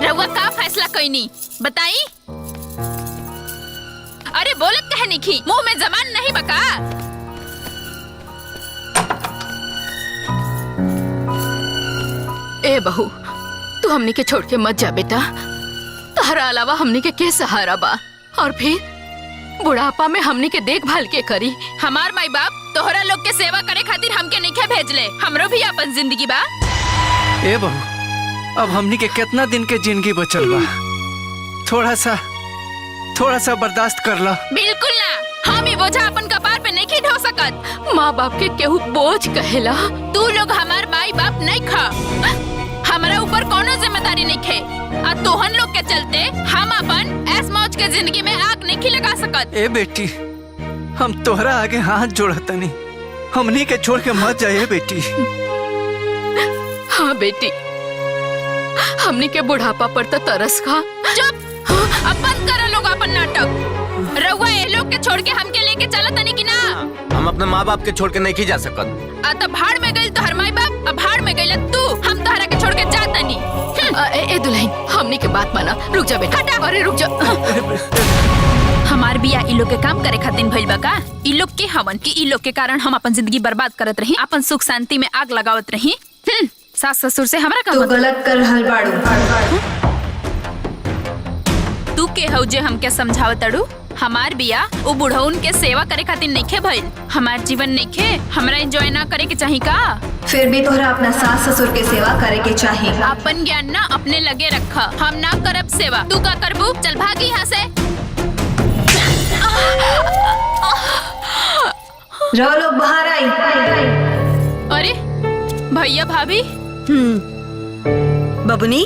रउआ का फैसला कईनी बताई? अरे बोलत कहे निखी, मुंह में जबान नहीं बका। ए बहू, तू हमनी के छोड़ के मत जा बेटा। तहरा अलावा हमनी के सहारा बा, और फिर बुढ़ापा में हमनी के देखभाल के करी। हमार माई बाप तोहरा लोग के सेवा करे खातिर हमके नहीं भेजले, हमरो भी अपन जिंदगी बा। ए बहू, अब हमनी के कितना दिन के जिंदगी बचल बा, थोड़ा सा बर्दाश्त कर ला। बिल्कुल ना, हम ही बोझा अपन कपार पे नहीं ढो सकत। माँ बाप के केहू बोझ कहेला। तू लोग हमार माई बाप नहीं खा, हमारा ऊपर कोनो जिम्मेदारी नहीं खे। आ तोहन लोग के चलते हम अपन ऐस मौज के जिंदगी में आग नहीं लगा सकत। ए बेटी, हम तोहरा आगे हाथ जोड़तनी, हमनी के छोड़ के मत जाए बेटी। हाँ बेटी, हमनी के बुढ़ापा पर तो तरस खा। चुप, अब बंद करो लोग अपन नाटक। रउआ ए लोग के छोड़ के हमके लेके चलत तनी कि ना? हम अपने माँ बाप के छोड़ के नहीं जा सकत। आ तब भाड़ में गइल तोहर माई बाप, अब भाड़ में गइल तू। हम तोहरा के छोड़ के जात तनी। ए दुल्हन, हमनी के बात माना। रुक जा बेटा। हटा। अरे रुक जा। हमार बिया इ लोग के काम करे खातिर भइल बा का? इ लोग के हवन कि इ लोग के कारण हम अपन जिंदगी बर्बाद करत रही, अपन सुख शांति में आग लगावत रही। सास ससुर से हमरा का तो गलत कर रहल बाड़ू। तू के हौ जे हमके समझावत अड़ू? हमार बिया वो बुढ़उन के सेवा करे खातिर नइखे भइल। हमार जीवन नइखे हमरा एंजॉय ना करे के चाही का? फिर भी तोहरा अपना सास ससुर के सेवा करे के चाही। अपन ज्ञान ना अपने लगे रखा, हम ना करब सेवा। तू का करबू? चल भागी यहाँ से। रहो लोग बाहर आई। अरे भैया भाभी। बबुनी,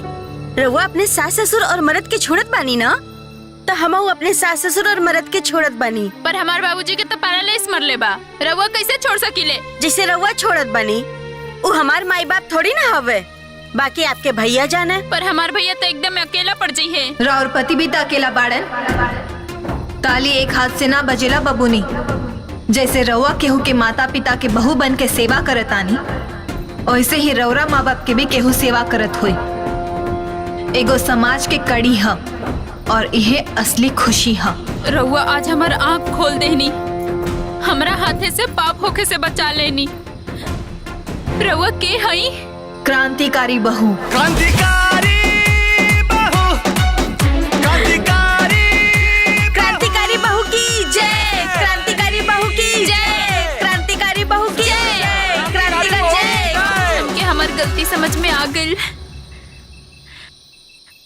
रउआ अपने सास ससुर और मर्द के छोड़त बानी ना? तो हमहू अपने सास ससुर और मर्द के छोड़त बानी। पर हमार बाबूजी के तो पैरालिसिस मरले बा, रउआ कैसे छोड़ सकीले? जैसे रउआ छोड़त बानी, वो हमार माई बाप थोड़ी ना हवे, बाकी आपके भैया जाने। पर हमार भैया तो एकदम अकेला पड़ जाई है। राउर पति भी तो अकेला बाड़न। ताली एक हाथ से ना बजेला बबुनी। जैसे रउआ केहू के माता पिता के बहू बन के सेवा करतानी, वैसे ही रौरा माँ बाप के भी केहू सेवा करत हुई। एगो समाज के कड़ी ह और यह असली खुशी ह। रउआ आज हमार आँख खोल देनी, हमरा हाथे से पाप होके से बचा लेनी। रउआ के हई? क्रांतिकारी बहू। क्रांतिकारी बहू, क्रांतिकारी क्रांतिकारी बहू की जय, क्रांतिकारी बहू की जय, क्रांतिकारी बहू की जय, क्रांतिकारी जय। हमके हमार गलती समझ में आ गई।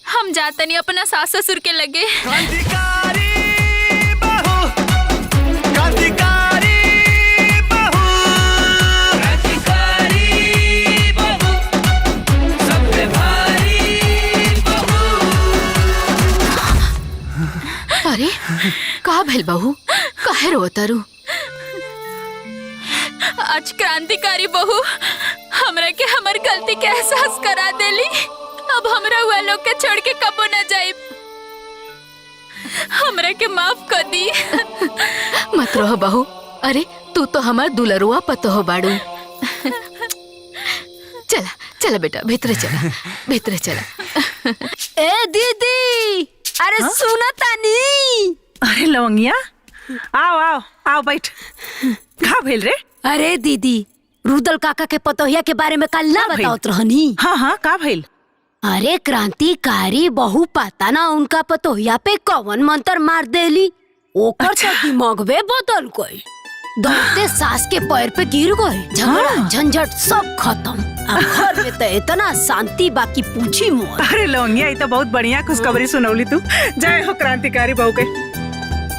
हम जातनी अपना सास ससुर के लगे। क्रांतिकारी बहू, क्रांतिकारी बहू, क्रांतिकारी बहू, सबसे भारी बहू। अरे का भइल बहू, काहे रोतारू? आज क्रांतिकारी बहू हमरा के हमार गलती के एहसास करा देली। अब हमरा हुआ लोग के छोड़ के कबो न जाइब। हमरा के माफ कर दी। मत रहो बहू। अरे तू तो हमार दुलरुआ पतो हो बाड़ू। चला चला बेटा, भीतर चला, भीतर चला। ए दीदी, अरे सुना तानी। अरे लवंगिया, आओ आओ आओ बैठ। का भेल रे? अरे दीदी, रुदल काका के पतोहिया के बारे में कल ना बताओत रहनी। हाँ हाँ, का भेल? अरे क्रांतिकारी बहू पता ना उनका पतोहिया पे कौन मंत्र मार देली। ओकर अच्छा। तो दिमागवे बदल गई। दौड़ते सास के पैर पे गिर गए। झगड़ा झंझट सब खत्म। अब घर में तो इतना शांति बाकी पूछी मोर। अरे लवंगिया, ये तो बहुत बढ़िया खुशखबरी सुनौली तू। जय हो क्रांतिकारी बहू के।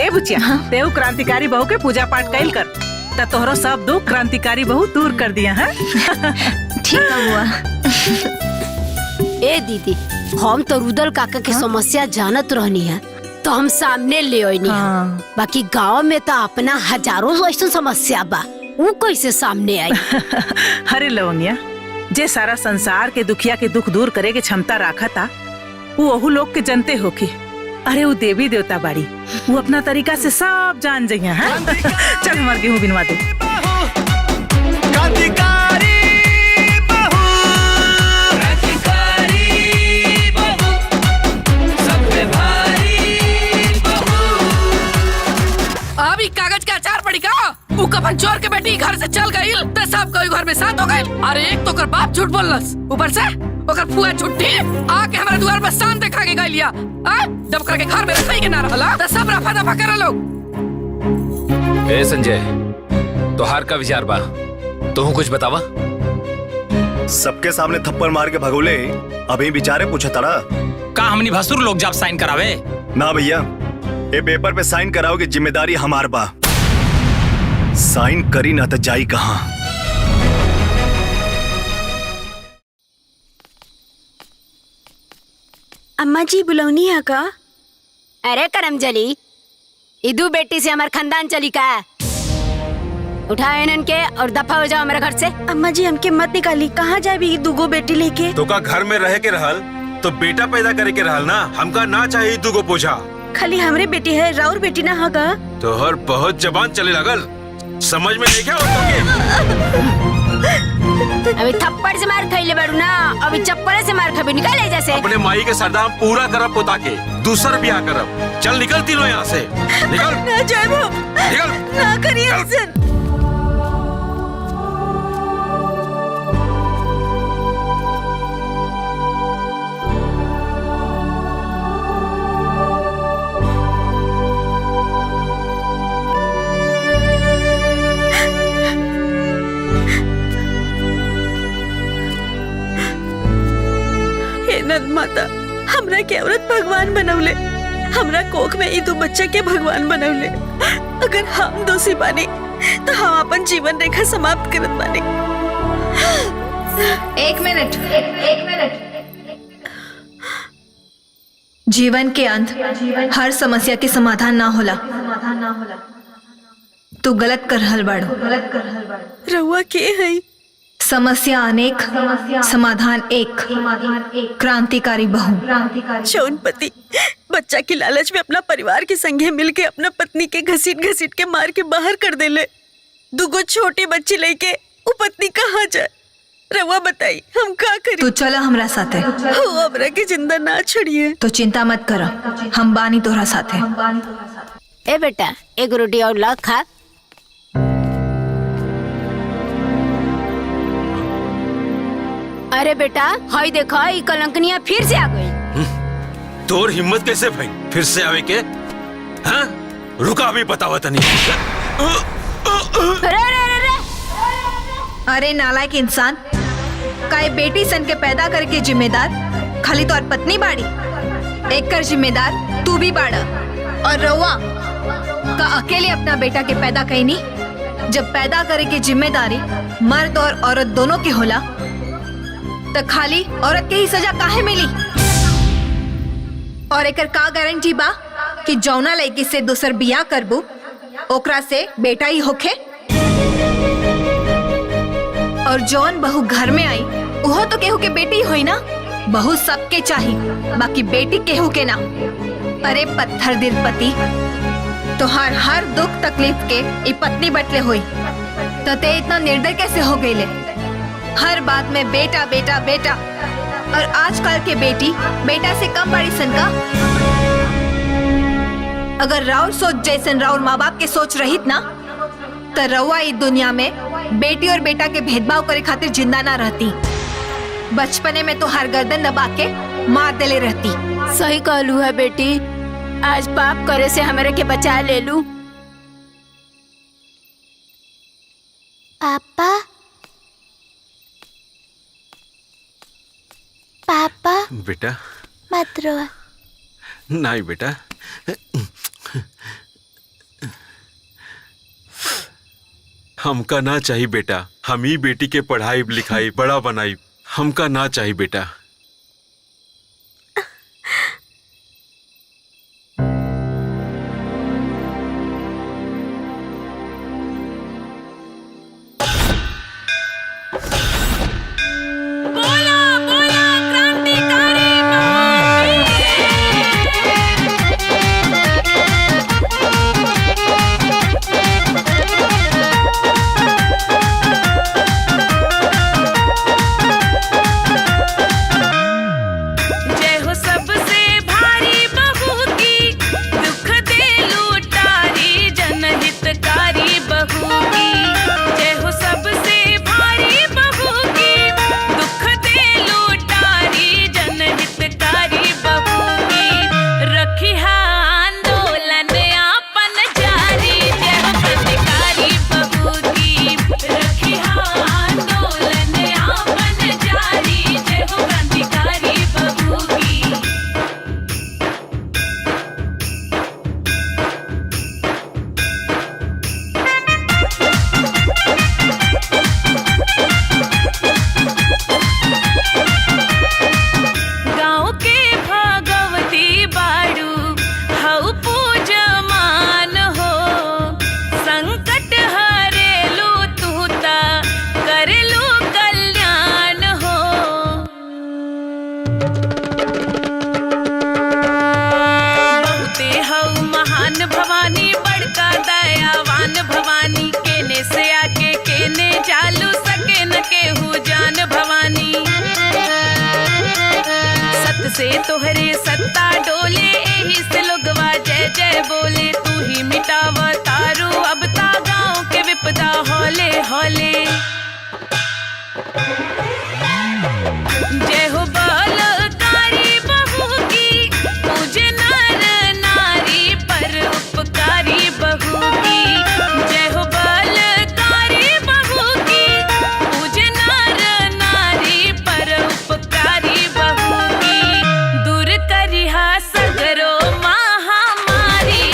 ए बुचिया, तेहू क्रांतिकारी बहू के पूजा पाठ कैल कर, त तोहरो सब दुख क्रांतिकारी बहू दूर कर दिया है। ठीक हुआ। ए दीदी, हम तो रुदल काका के समस्या जानत रहनी है तो हम सामने ले आईनी है। बाकी गांव में तो अपना हजारों ऐसा समस्या बा, वो कैसे सामने आई? अरे लवंगिया, जे सारा संसार के दुखिया के दुख दूर करे के क्षमता रखा था, वो ओहू लोग के जनते होके। अरे वो देवी देवता बाड़ी, वो अपना तरीका से सब जान जाइए। हाँ? चल हमार गेहूं बिनवा दे। क्रांतिकारी बहू, क्रांतिकारी बहू, सबसे भारी बहू। अब ई कागज के अचार पड़ी का? ऊ कफन चोर के बेटी घर से चल गई तो सब कोई घर में साथ हो गए। अरे एक तो कर बाप झूठ बोलस, ऊपर से ओकर फुआ झूठी आके हमारे द्वार पर शान देखा के गइलिया। जब करके घर में रखई के ना रहला तो सब रफा दफा कर लोग। ए संजय, तोहार का विचार बा? तू कुछ बतावा। सबके सामने थप्पड़ मार के भगोले, अभी विचारे पूछा तड़ा। का हमनी भसुर लोग जब साइन करावे? ना भैया, ये पेपर पे साइन कराओगे जिम्मेदारी हमार बा। साइन करी ना तो जाई कहाँ। अम्मा जी बुलौनी है का? अरे करमजली, इदू बेटी से हमार खानदान चली का? उठाओ इनन के और दफा हो जाओ हमारे घर से। अम्मा जी हमके मत निकाली, कहाँ जाए भी दूगो बेटी लेके? तो का घर में रह के रहल तो बेटा पैदा करे के रहल ना। हमका ना चाहिए तू को पूछा। खाली हमरे बेटी है, राउर बेटी ना होगा। तो हर बहुत जबान चले लगल, समझ में नहीं क्या होता? अभी थप्पड़ से मार खइले बाड़ू ना, अभी चप्पल से मार खबी। निकाले जैसे अपने माई के सरदाम पूरा करब पोता के, दूसर ब्याह करब। चल निकल तीनों यहाँ से, निकल। ना जाए वो, निकल, ना करिए ऐसा। नंद माता, हमरा के औरत भगवान बनवले, हमरा कोख में ई दो बच्चा के भगवान बनवले। अगर हम दोषी बानी तो हम अपन जीवन रेखा समाप्त करत बानी। एक मिनट। जीवन के अंत हर समस्या के समाधान ना होला। तू गलत कर रहल बाड़ू। रहुआ के है? समस्या अनेक, समाधान एक। क्रांतिकारी बहू। शौनपति बच्चा की लालच में अपना परिवार के संगे मिलके अपना पत्नी के घसीट के मार के बाहर कर देले। दुगो छोटी बच्ची लेके वो पत्नी कहाँ जाए? रवा बताई हम का करी। तू चला हमरा साथे। हो हमरा के जिंदा ना छोड़िए। तो चिंता मत कर, हम बानी तोहरा साथे। ए बेटा एक रोटी और ला खा। अरे बेटा हाय देखा ई कलंकनिया फिर से आ गई। तोर हिम्मत कैसे भाई फिर से आवे के? हाँ? रुका भी बतावा तनी। अरे नालायक इंसान, काहे बेटी सन के पैदा करके जिम्मेदार खाली तोर पत्नी बाड़ी, एक कर जिम्मेदार तू भी बाड़ा। और रवा का अकेले अपना बेटा के पैदा कईनी। जब पैदा करे की जिम्मेदारी मर्द और औरत दोनों के होला तो खाली औरत के ही सजा काहे मिली? और एकर का गारंटी बा कि जौना लड़की से दूसर बियाह करबू ओकरा से बेटा ही होखे? और जौन बहू घर में आई वो तो केहू के बेटी होई ना। बहू सबके चाहिए, बाकी बेटी केहू के ना। अरे पत्थर दिल पति, तो हर दुख तकलीफ के ई पत्नी बटले हुई तो ते इतना निर्दय कैसे हो गईले? हर बात में बेटा बेटा बेटा। और आजकल के बेटी बेटा से कम बड़ी सन का? अगर राउर सोच जैसन राउर माँ बाप के सोच रहित ना तो रउआ इस दुनिया में बेटी और बेटा के भेदभाव करे खातिर जिंदा ना रहती। बचपने में तो हर गर्दन दबा के मार देले रहती। सही कहलू है बेटी, आज पाप करे से हमारे के बचा ले लू। पापा पापा बेटा मत रो। नहीं बेटा, हमका ना चाहिए बेटा। हम ही बेटी के पढ़ाई लिखाई बड़ा बनाई, हमका ना चाहिए बेटा। से तोहरे सत्ता डोले, एही से लोगवा जय जय बोले। तू ही मिटावा तारू अब ता गाँव के विपदा हौले हौले। जय हो बलकारी बहू की, पूजे नर नारी पर उपकारी बहू की। जय हो बलकारी बहू की, पूजे नर नारी पर उपकारी बहू की। दूर करिहा सगरो महामारी,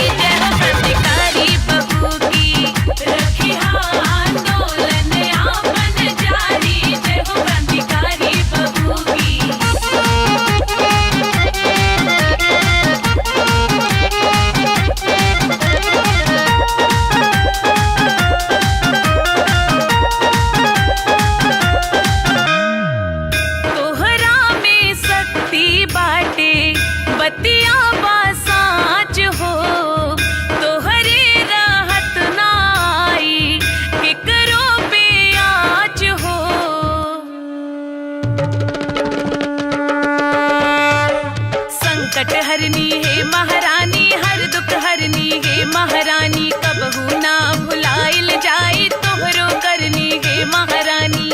महारानी कबहू ना भुलाइल जाई तोहरो करनी गे महारानी।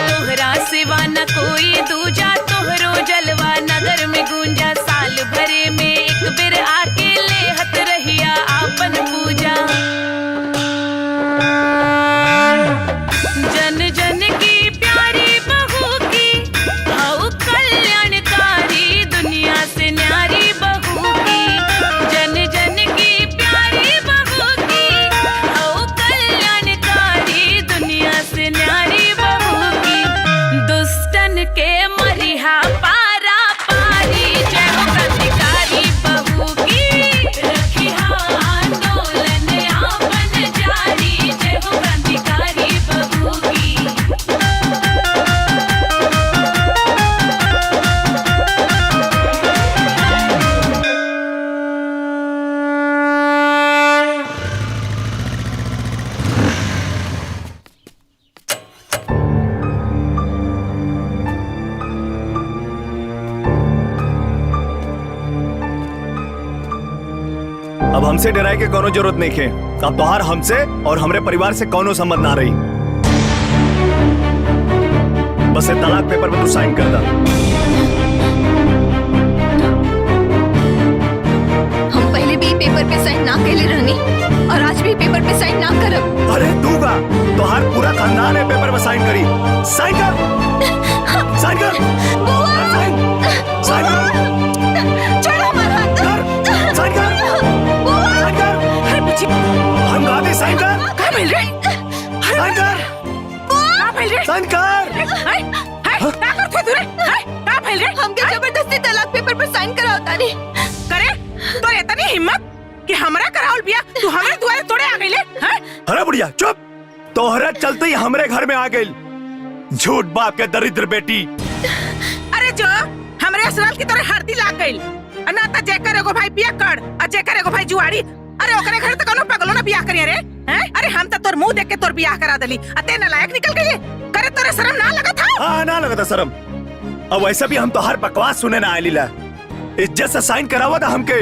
तोहरा सिवा न कोई दूजा तोहरो जलवा नगर में गूंजा साल भरे में एक बेर आके लेहत रहिया आपन पूजा। जन जन की प्यारी बहू की हऊ कल्याणकारी दुनिया से न्यारी बहू की। जन जन की प्यारी बहू की हऊ कल्याणकारी दुनिया से न्यारी बहू की। दुष्टन के मरिहा पारा पारी जय हो क्रांतिकारी बहू की। रखिहा आंदोलन आपन जारी जय हो क्रांतिकारी बहू की। अब हमसे डराए के कोनो जरूरत नहीं है। अब तोहार हमसे और हमरे परिवार से कोनो संबंध ना रही। बस ये तलाक पेपर पे तू साइन कर दा। हम पहले भी पेपर पे साइन ना कैले रहनी और आज भी पेपर पे साइन ना करब। अरे तू का तोहार पूरा खानदान है पेपर पे साइन करी। साइन कर, साइन कर, साइन, साइन कर। छोड़ो हमारा हाथ। साइन कर, साइन कर। अरे बुच्ची हम गाते साइन कर। का मिल रे? साइन कर, का मिल रे? साइन कर। हाय हाय का करथे तू रे? हाय का मिल रे? हमके जबरदस्ती तलाक पेपर पे साइन कराओ तानी। करे तो इतनी हिम्मत कि हमरा करावल बिया तू हमरे दुआरे तोड़े आ गइले? हैं? अरे बुढ़िया चुप। तोहरा चलते ही हमरे घर में आ गई झूठ बाप के दरिद्र बेटी। अरे जो हमरे असराल की तरह हरदी लाग गइल। ना त जेकर एगो भाई बिया कर आ जेकर एगो भाई जुआड़ी। अरे ओकरे घर त कोनो पगलो ना बिया करिए रे। हैं? अरे हम त तोर मुंह देख के तोर बियाह करा देली। अते नालायक निकल गइले। करे तोरे शर्म ना लगत था? हाँ ना लगा था शर्म। अब वैसे भी हम तो हर बकवास सुने ना आइली ला। इज्जत से साइन करावा था हमके।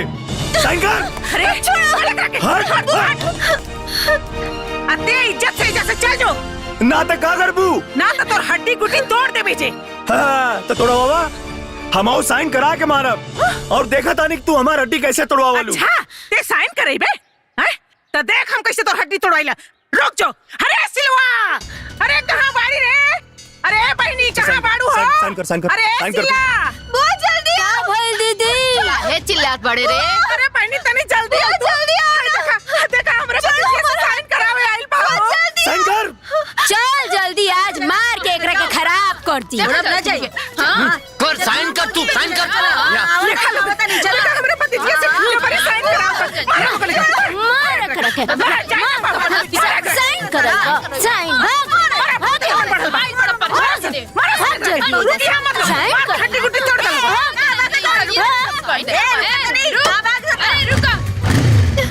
साइन कर। अरे छोड़ लगा के हट, हट। अते इज्जत से चल जो। ना तो का करबू? ना तो तोर हड्डी गुड्डी तोड़ दे बेचे। हाँ तो तोड़ा बाबा हम आओ साइन करा के मारब और देखा तानी तू हमार हड्डी कैसे तोड़वा लू। अच्छा ते साइन करे बे? हैं? तो देख हम कैसे तोर हड्डी तोड़ाइला। रुक जो। अरे सिलवा, अरे कहाँ बाड़ी रे? अरे बहनी कहाँ बाड़ू हो? साइन कर, साइन कर, अरे साइन कर। सिला बहुत जल्दी क्या भइल दीदी? काहे चिल्लात बड़े रे? अरे बहनी तनी जल्दी आ तू। जल्दी आ। हाय देखा देखा हमरे पति से साइन करावे आइल बा। साइन कर। चल जल्दी आज मार के एकरा के खराब कर दी। ना जाइए। हाँ कर साइन कर तू साइन कर। लिखा लो पता नहीं चला हमरे पति से पेपर साइन करावे। मारो को लिखा। मार एकरा के साइन कर। साइन हड्डी गुड्डी तोड़ दो।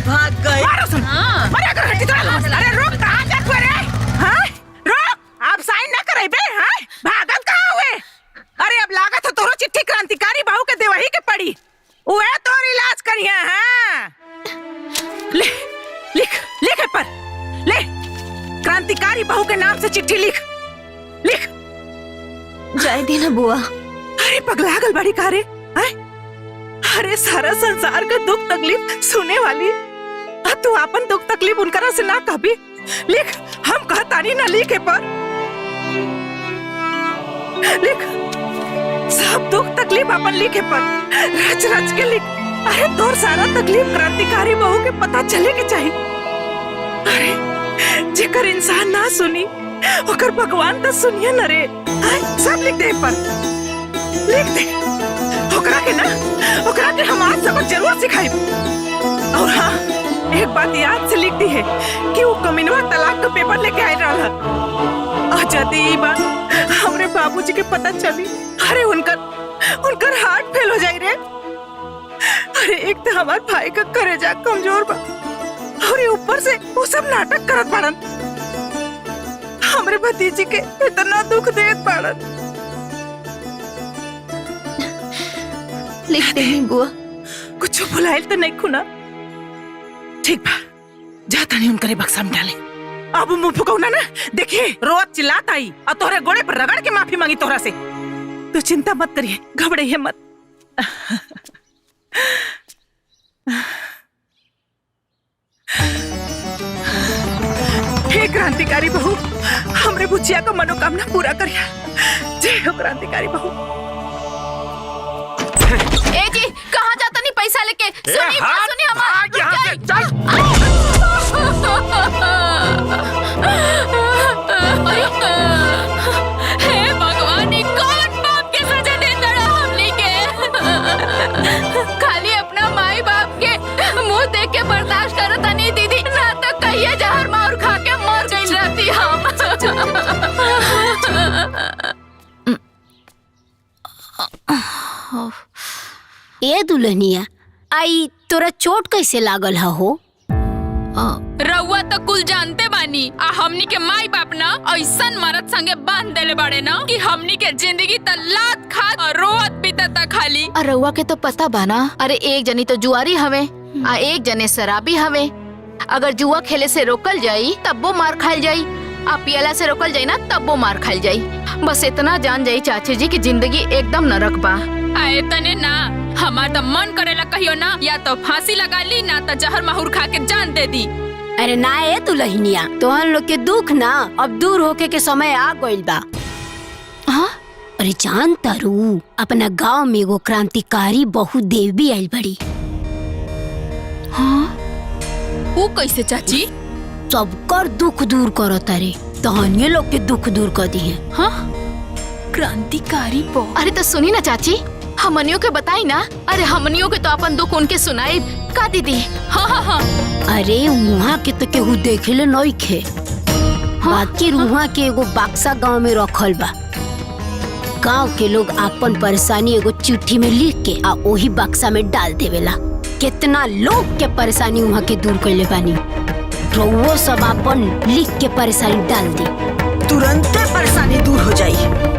भाग गए। अरे रुक कहाँ देख रे? हाँ? रुक आप साइन ना करे बे। हाँ? भागत कहाँ हुए? अरे अब लागत है तोरो चिट्ठी क्रांतिकारी बहू के देवही के पड़ी। उहे तोर इलाज करिए। हाँ ले लिख लिख पर ले क्रांतिकारी बहू के नाम से चिट्ठी लिख लिख। जाए दी ना बुआ। अरे पगला गल बड़ी कारे। अरे सारा संसार का दुख तकलीफ सुने वाली तू अपन दुख तकलीफ उनकरा से ना कहबी। लिख हम कहतानी ना लिखे पर लिख सब दुख तकलीफ अपन लिखे पर रच रच के लिख। अरे तोर सारा तकलीफ क्रांतिकारी बहू के पता चले के चाहिए। अरे जेकर इंसान ना सुनी ओकर भगवान तो सुनिए न रे। सब लिख दे पर लिख दे। ओकरा के हम आज सबक जरूर सिखाई। और हाँ एक बात याद से लिख दी है कि वो कमीनवा तलाक का पेपर लेके आए रहा। और जदी ई बात हमरे बाबूजी के पता चली अरे उनकर हार्ट फेल हो जाई रे। अरे एक तो हमार भाई का करेजा कमजोर बा और ऊपर से वो सब नाटक करत पड़न। हमरे भतीजी के इतना दुख देत पड़न। लिख दे बुआ। कुछ भुलाइल तो नहीं खुना। ठीक बा, जाता नहीं उनकरे बक्सा में डाले। अब मुंह फुकौना ना, देखिए रोज चिल्लात आई और तोहरे गोड़े पर रगड़ के माफी मांगी तोहरा से। तू चिंता मत करिए, घबराइए मत। हे क्रांतिकारी बहू, हमरे बुचिया को मनोकामना पूरा करिया। जय हो क्रांतिकारी बहू। ए जी, कहाँ जाता नहीं पैसा लेके? सुनी बात, सुनी हे भगवान, ये कौन बाप के सजा देता रहा हमने के? खाली अपना माई बाप के मुंह देख के बर्दाश्त करता नहीं दीदी, ना तो कहिए जहर मार खा के मर गई रहती हम। ए दुल्हनिया, आई तोरा चोट कैसे लागल हो? रउआ तो कुल जानते बानी, आ हमनी के माई बाप ना ऐसन मरद संगे बांध देले बाड़े ना कि हमनी के जिंदगी त लात खात और रोवत बीतता खाली। रउआ के तो पता बाना, अरे एक जनी तो जुआरी हवे आ एक जने शराबी हवे। अगर जुआ खेले से रोकल जाई तब वो मार खाइल जाई, आ पियला से रोकल जाई ना तब वो मार खाइल जाई। बस इतना जान जाई चाची जी की जिंदगी एकदम नरक बा। आए तने ना, हमार तो मन करेला कहियो ना, या तो फांसी लगा ली ना तो जहर माहौर खा के जान दे दी। अरे ना ए दुल्हनिया, तोहन लोग के दुख ना अब दूर होके के समय आ गइल बा। हाँ? अरे जान तारू, अपना गांव में एगो क्रांतिकारी बहु देवी आइल बड़ी। हाँ? वो कैसे चाची? सबकर दुख दूर करो तारे, तहनिए लोग के दुख दूर कर दी है। हाँ? क्रांतिकारी बहु? अरे तो सुनी ना चाची, हमनियों के बताई ना। अरे हमनियों के तो अपन दुख उनके सुनाई का दीदी। हाँ हाँ हाँ। अरे वहाँ के तो केहू देखेले नहीं खे। बाकी वहाँ के एगो बक्सा गांव में रखल बा। गांव के लोग अपन परेशानी एगो चिट्ठी में लिख के आ वही बक्सा में डाल देवेला। कितना लोग के परेशानी वहाँ के दूर कैले बानी। वो सब अपन लिख के परेशानी डाल दी, तुरंत परेशानी दूर हो जाई।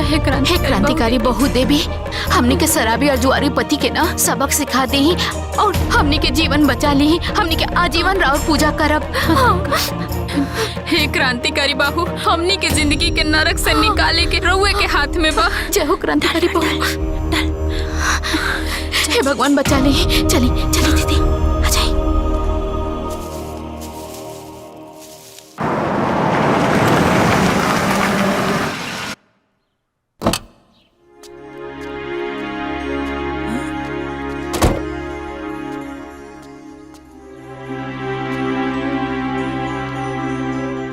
हे क्रांतिकारी बहु देवी, हमनी के शराबी और जुआरी पति के ना सबक सिखा दी और हमनी के जीवन बचा ली। हमनी के आजीवन राव पूजा करब। हे क्रांतिकारी बाहू, हमनी के जिंदगी के नरक से निकाले के रउए के हाथ में बा। जय हो क्रांतिकारी बहु। हे भगवान बचा ली। चली चली दीदी, आ जाए।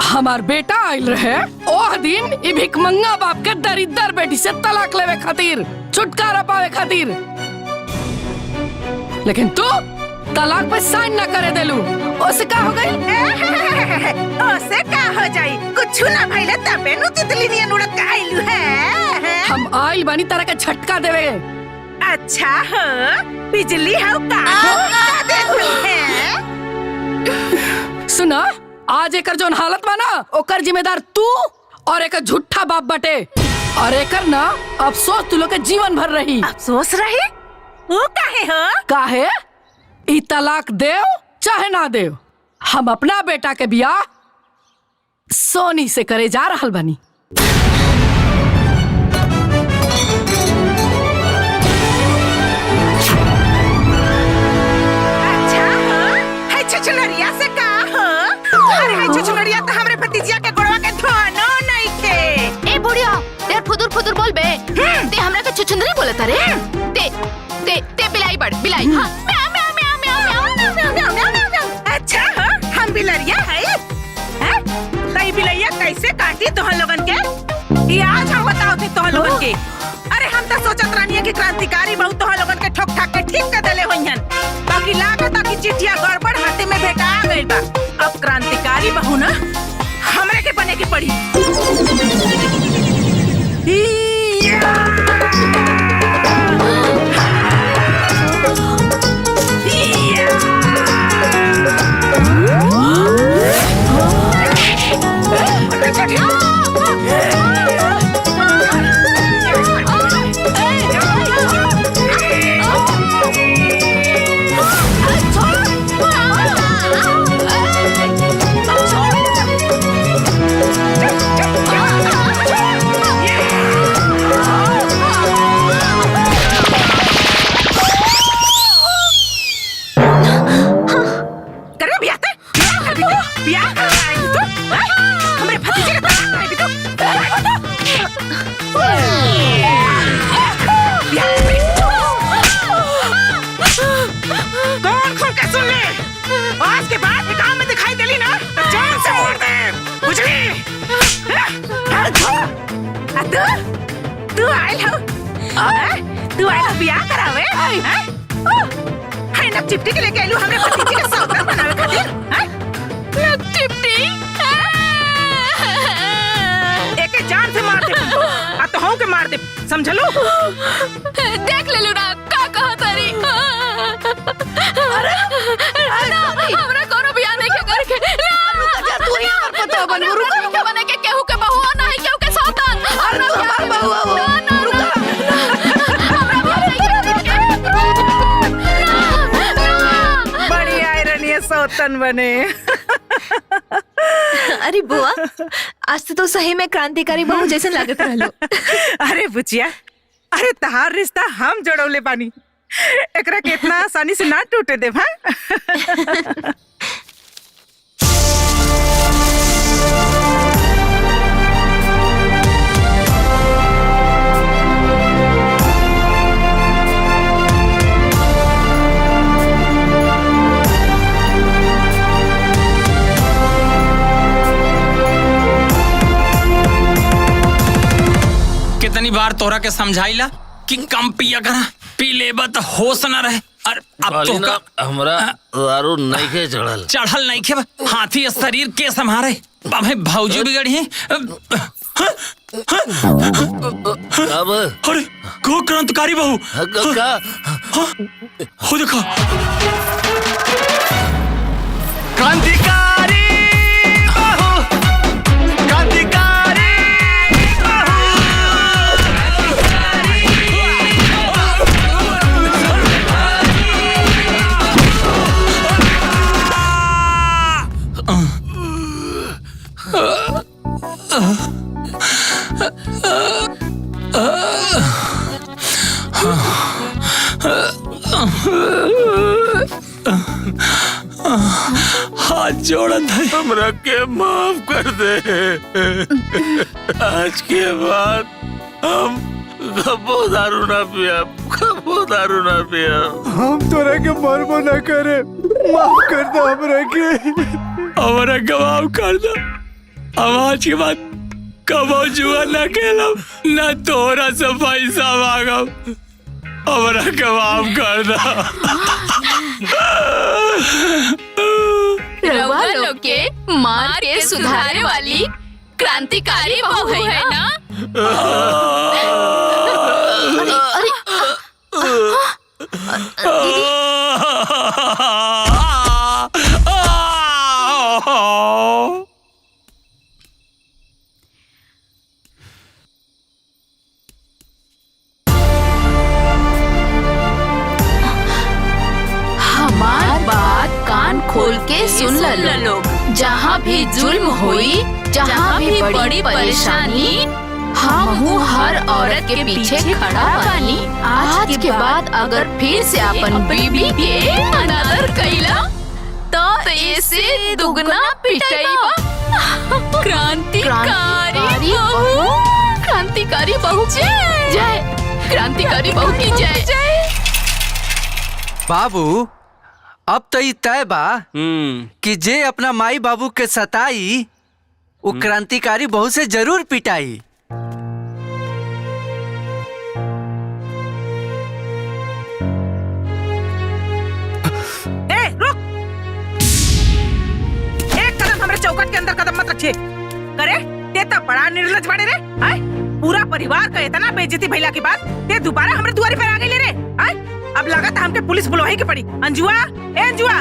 हमार बेटा आयल रहे ओ दिन ई भिखमंगा बाप के दरिद्र बेटी से तलाक लेवे खातिर, छुटकारा पावे खातिर। लेकिन तू तलाक पे साइन न करे देलू। ओसे का हो गई? ओसे का हो जाई? कुछ ना भइले तबे नु तितली नियन उड़त के आइलू है। हम आइल बानी तरह के झटका देवे। अच्छा हो, बिजली हो का देत है। सुना, आज एकर जोन हालत बा ना, ओकर जिम्मेदार तू और एक झूठा बाप बटे। और एकर ना अफसोस तू लोग के जीवन भर रही। अफसोस रही? वो काहे हो? काहे? ई तलाक देव चाहे ना देव, हम अपना बेटा के बियाह सोनी से करे जा रहल बनी। अच्छा हो, है छछनरिया से का हो? अरे है छछनरिया तो हमरे भतीजिया के गोड़वा के धोनो नहीं थे। ए बुढ़िया, यार फुदुर फुदुर बोल बे। ते हमरा के छुछुंदरी बोलत रे। ते बिलाई बड़ बिलाई। हां, म्याऊ म्याऊ म्याऊ म्याऊ म्याऊ म्याऊ म्याऊ। अच्छा हो, हम बिलरिया है? हैं? तई बिलैया कैसे काटी तोहन लोगन के? ये आज हम बताओ थी तोहन लोगन के। अरे हम तो सोचत रहनी है कि क्रांतिकारी बहु तोहन लोगन के ठोक ठाक के ठीक कर देले होइहन। बाकी लागत है कि चिट्ठिया गड़बड़ हाथे में भेटा गइल बा। अब क्रांतिकारी बहु ना हमरे के बने की पड़ी। कौन खोल के सुन ले, आज के बाद भी गांव में दिखाई देली ना तो जान से मार दे, बुझली? तू आयल हो, तू आयल बियाह करावे? हाय नक चिपटी के लेके आइलू हमरे भतीजी के सौदा बनावे खातिर? नक चिपटी एके जान से मार दे, आ तो हूं के मार दे, समझलो? देख ले लू ना का कहा तारी। अरे हमरा कोनो बियाह नहीं के करके ना तू ही हमर पता बन रुक के बने के केहू के बहू ना है केहू के सौतन। अरे तू हमार बहू हो ना हमरा बियाह नहीं के बड़ी आयरन ये सौतन बने। अरे बुआ, आज तो सही में क्रांतिकारी बहू जैसे लागत रहलो। अरे बुचिया, अरे तहार रिश्ता हम जोड़ौले बानी, एकरा के इतना आसानी से ना टूटे दे भाई। कितनी बार तोरा के समझाइला कि कम पिया करा, पी लेबा तो होश न रहे। और अब तो का हमरा दारू नहीं के चढ़ल नहीं के हाथी शरीर के संभारे भाई भौजी बिगड़ी है। अब अरे को क्रांतिकारी बहू का हो देखो क्रांतिकारी बहू, क्रांतिकारी हाथ जोड़त है। हमरा के माफ कर दे। आज के बाद हम कबो दारू ना पिया, कबो दारू ना पिया। हम तोरा के मरबो ना करे, माफ कर दे हमरा के। हमरा के माफ कर दो। अब आज के बाद कबो जुआ ना खेलब, ना तोरा से पैसा मांगब। हमरा के माफ कर दो। रवा लोग के मार के सुधारे वाली क्रांतिकारी बहू है ना? हमार बात कान खोल के सुन ल लोग, जहाँ भी जुल्म हुई, जहाँ भी बड़ी परेशानी, हम हर औरत के पीछे खड़ा बानी। आज के बाद अगर फिर से अपन बीबी के अनादर कैला तो ऐसे दुगना पिटाईबा। क्रांतिकारी बहू, क्रांतिकारी बहू जय, क्रांतिकारी बहू की जय। बाबू अब तो ये तय बा कि जे अपना माई बाबू के सताई वो क्रांतिकारी बहू से जरूर पिटाई। ए रुक, एक कदम हमरे चौखट के अंदर कदम मत रखिए। करे ते तो बड़ा निर्लज बड़े रे। आय पूरा परिवार का इतना बेइज्जती भइला के बाद ते दोबारा हमरे दुआरे पर आ गई ले रे। आय अब लगा था हमके पुलिस बुलवाई के पड़ी। अंजुआ, ए अंजुआ,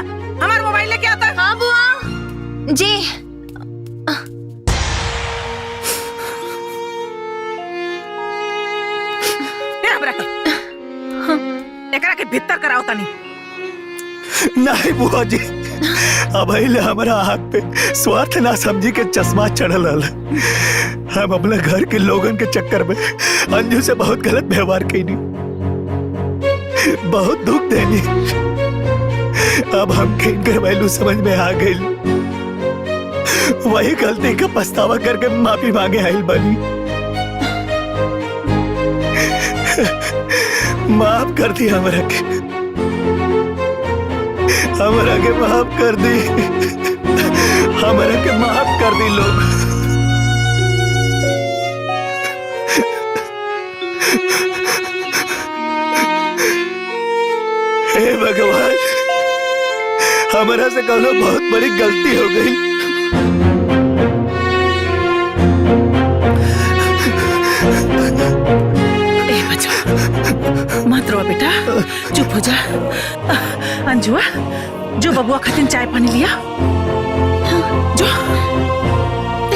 हमारा मोबाइल लेके आता। हाँ बुआ जी। एकरा के भीतर कराओ तनी। नहीं बुआ जी, अब हमारा आँख पे स्वार्थ ना समझी के चश्मा चढ़ल हल। हम अपने घर के लोगन के चक्कर में अंजू से बहुत गलत व्यवहार कैनी, बहुत दुख देनी। अब हम किन वैल्यू समझ में आ गई, वही गलती का पछतावा करके माफी मांगे आइल बनी। माफ कर दी हमरा के। हमारा के माफ कर दी, हमारा के माफ कर दी लोग। हे भगवान, हमारा से कौनो बहुत बड़ी गलती हो गई। मत रो बेटा, चुप हो जा। अंजुआ, जो बबुआ खातिर चाय पानी लिया, जो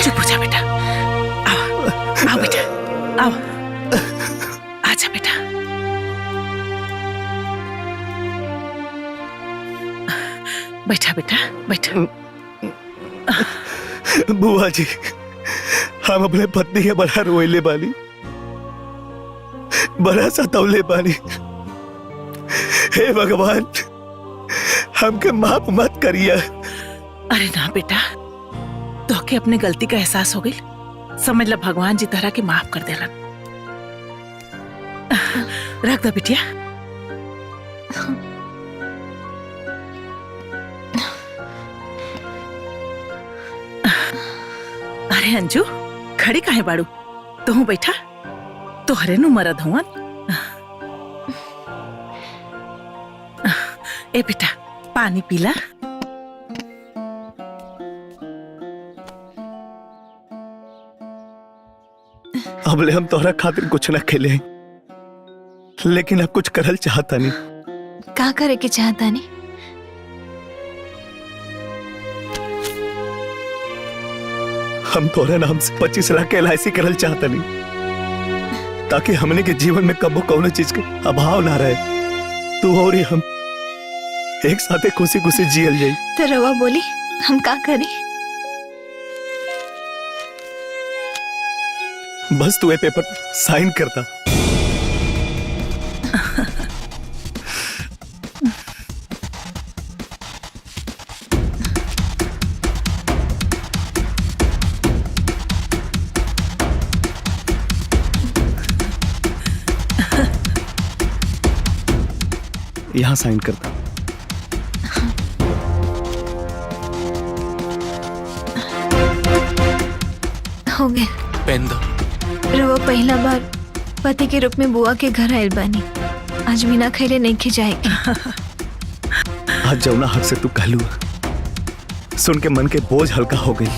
चुप हो जा बेटा। आओ आओ बेटा, आओ, आजा बेटा। बैठा बेटा, बैठा। बुआ जी, हम अपने पत्नी के बड़ा रोइले बानी, बड़ा सतौले बानी। हे भगवान, हमके माफ मत करिए। अरे ना बेटा, तो के अपने गलती का एहसास हो गई, समझ ला भगवान जी तरह के माफ कर देलन। रख दो बिटिया। अरे अंजू, खड़ी काहे बाड़ू? तू बैठा, तोहरे नु मरद हुआ। ए बेटा, पानी पीला। अबले हम तोहरा खातिर कुछ न खेले, लेकिन अब कुछ करल चाहता नहीं। का करे के चाहता नहीं? हम तोहरे नाम से 25 लाख के LIC करल चाहता नहीं, ताकि हमने के जीवन में कबो कौनो चीज के अभाव ना रहे। तू और हम एक साथे खुशी खुशी जियल जाई। तो रवा बोली, हम का करें? बस तू ये पेपर साइन करता। यहाँ साइन करता। हो गया। पेन दो। रवा पहला बार पति के रूप में बुआ के घर आयल बानी। आज बिना खैले नहीं खिंचाएगी। आज जौना हक से तू कहलू, सुन के मन के बोझ हल्का हो गई।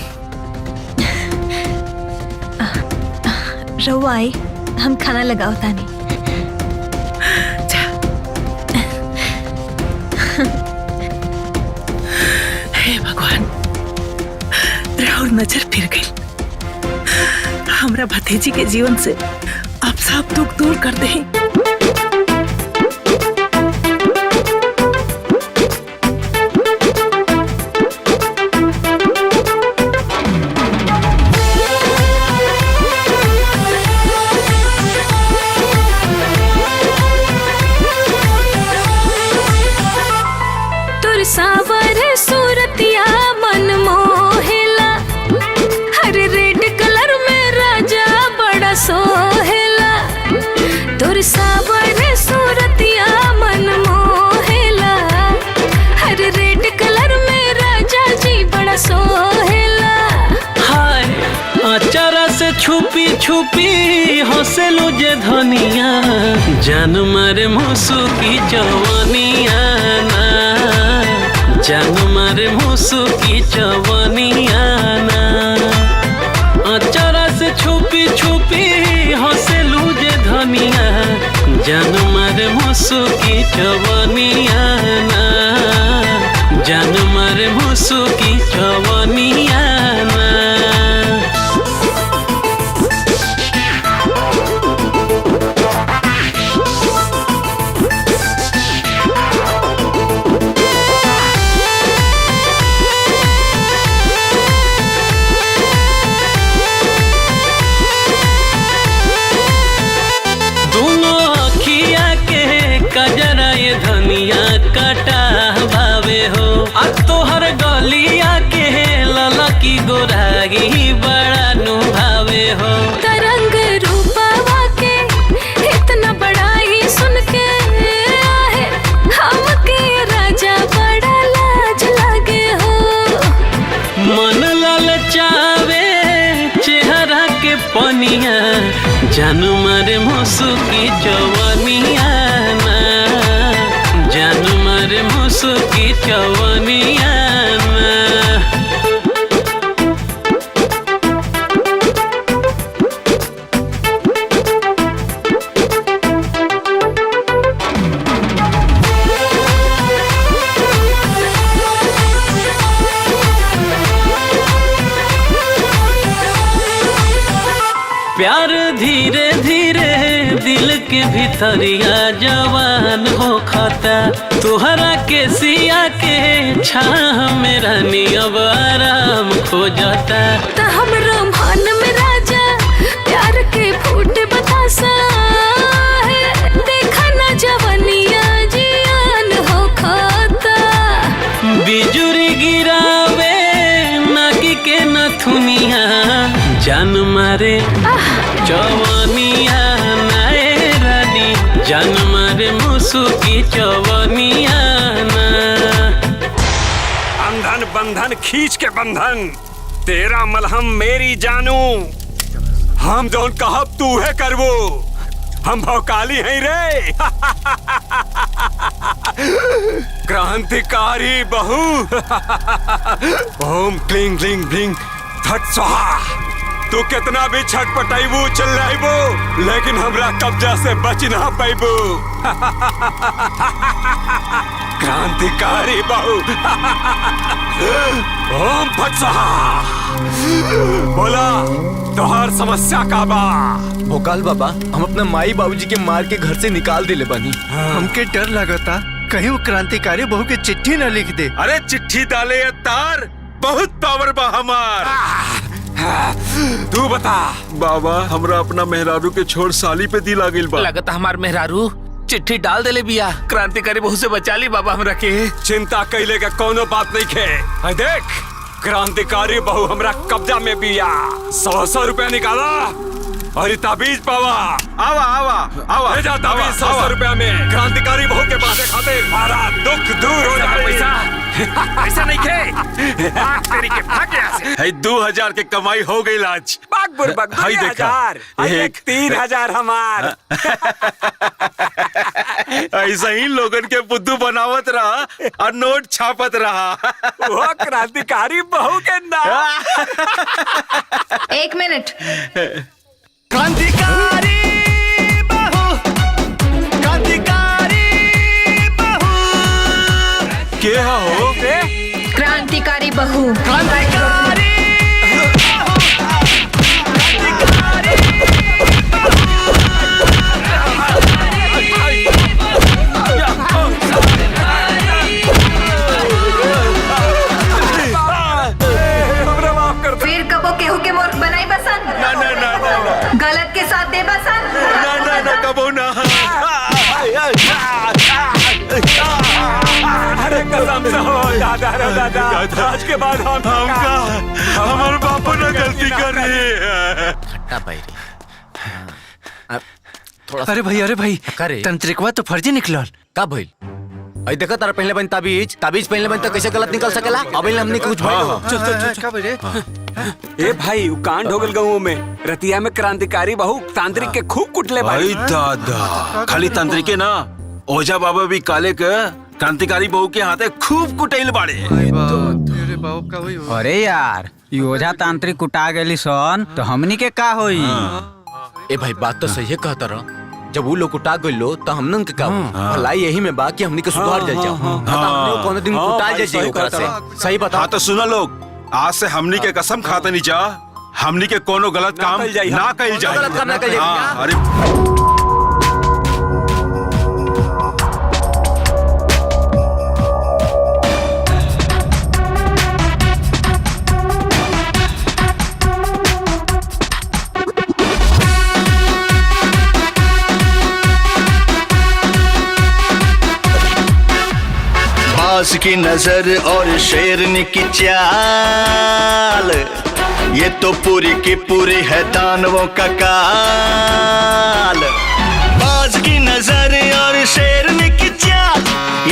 रवा आई, हम खाना लगाओ तानी। हे भगवान, राहुल नजर फिर गई। हमरा भतीजी के जीवन से आप सब दुख दूर कर दे। तुर सावर सूरतिया मन मोहेला, हरे रेड कलर में राजा बड़ा सोहेला। तुर सावर सूरतिया मन मोहेला, हरे रेड कलर में राजा जी बड़ा सोहेला। हाय अचारा से छुपी छुपी हंसलू जे धनिया, जान मारे मुसु की जवानिया ना, जान मारे मुसु की जवानिया ना। अचारा से छुपी छुपी हंसलू जे धनिया, जान मारे मुसु की जवानिया ना, जान मारे मुसु की जवानिया ना। कजरा ये धनिया कटा भावे हो, अब तोहर गलिया के ललकी गोरागी बड़ा नुभावे हो। तरंग रूपवा के इतना बड़ाई सुन के आहे, हमके राजा बड़ा जान मारे मुसुकी जवानिया ना, जान मारे मुसुकी जवानिया ना। प्यार धीरे धीरे दिल के भीतरिया जवान हो खाता, तुहरा के सिया के छाह में रानी अब आराम खो जाता। त हमरा मन में राजा प्यार के फूट बतासा है, देखा ना जवानिया जियान हो खाता। बिजुरी गिरावे नाकी के नथुनिया, जान मारे जवानिया नाए रानी, जान मारे मुसुकी जवानिया ना। अंधन बंधन खींच के बंधन, तेरा मलहम मेरी जानू, हम जोन कहब तू है करबो, हम भौकाली हैं रे। क्रांतिकारी बहू। ओम क्लिंग क्लिंग क्लिंग फट स्वाहा। तू कितना भी छटपटाइबू चिल्लाइबू, लेकिन हमरा कब्जा से बच ना पाइबू। क्रांतिकारी बहू। ओम फट स्वाहा। बोला तोहार समस्या का बा? भोकाल बाबा, हम अपने माई बाबूजी के मार के घर से निकाल दिले बानी। हमके डर लगता कहीं वो क्रांतिकारी बहू के चिट्ठी न लिख दे। अरे चिट्ठी डाले तार, बहुत पावर बा हमार। तू बता बाबा, हमरा अपना मेहरारू के छोड़ साली पे दिल आ गइल बा। लगता हमार मेहरारू चिट्ठी डाल देले बिया, क्रांतिकारी बहू से बचा ली बाबा हमरा के। चिंता कैले का कोनो बात नहीं खे। देख, क्रांतिकारी बहू हमरा कब्जा में बिया। 100 रुपया निकाला और ताबीज पावा। आवा आवा आवा, भेजा ताबीज 100 रुपया में क्रांतिकारी बहू के पास खातिर सारा दुख दूर हो जाए। पैसा ऐसा नहीं खे। तेरी के भाग यहाँ से। है 2000 के कमाई हो गई आज। बाग बुरबक 2000, एक 3000 हमार। ऐसा ही लोगन के बुद्धू बनावत रहा और नोट छापत रहा। वो क्रांतिकारी बहू के नाम। 1 मिनट। क्रांतिकारी बहू, क्रांतिकारी बहू। के हो? क्रांतिकारी बहू। क्रांतिकारी फिर कबो केहू के मूर्ख बनाई बसन। ना ना ना ना गलत के साथ दे बसन। ना ना ना कबो ना। अरे कसम से हो दादा रे दादा, आज के बाद हमका हमारे बापू ने गलती करी। खट्टा बैरी। अरे भाई तंत्रिकवा तो फर्जी निकलल। का भइल? आई देखा तारा पहले बन ताबीज पहले बन तो कैसे गलत निकल सकेला? अबे हमने कुछ ए भाई, कांड हो गल गाँव में। रतिया में क्रांतिकारी बहू तांत्रिक के खूब कुटले भाई। दादा, खाली तांत्रिके ना, ओझा बाबा भी काले के क्रांतिकारी बहू के हाथे खूब कुटैल बाड़े। अरे यार, योजा तांत्रिक कुटा गेली सन तो हमनी के का होई? ए भाई, बात तो सही है कहता रहा। जब वो लोग कुटा गइलो तो हमनन के का भलाई यही में बा कि हमनी के सुधार जाए जाओ। हमने कोनो दिन कुटा जाए ओकरा से। सही बता। हाँ तो सुना लोग, आज से हमनी के कसम खाते नहीं जा, हमनी के कोनो गलत काम ना कइल जाए। गलत काम ना कइल जाए। अरे बाज की नजर और शेरनी की चाल, ये तो पूरी की पूरी है दानवों का काल। बाज की नजर और शेरनी की चाल,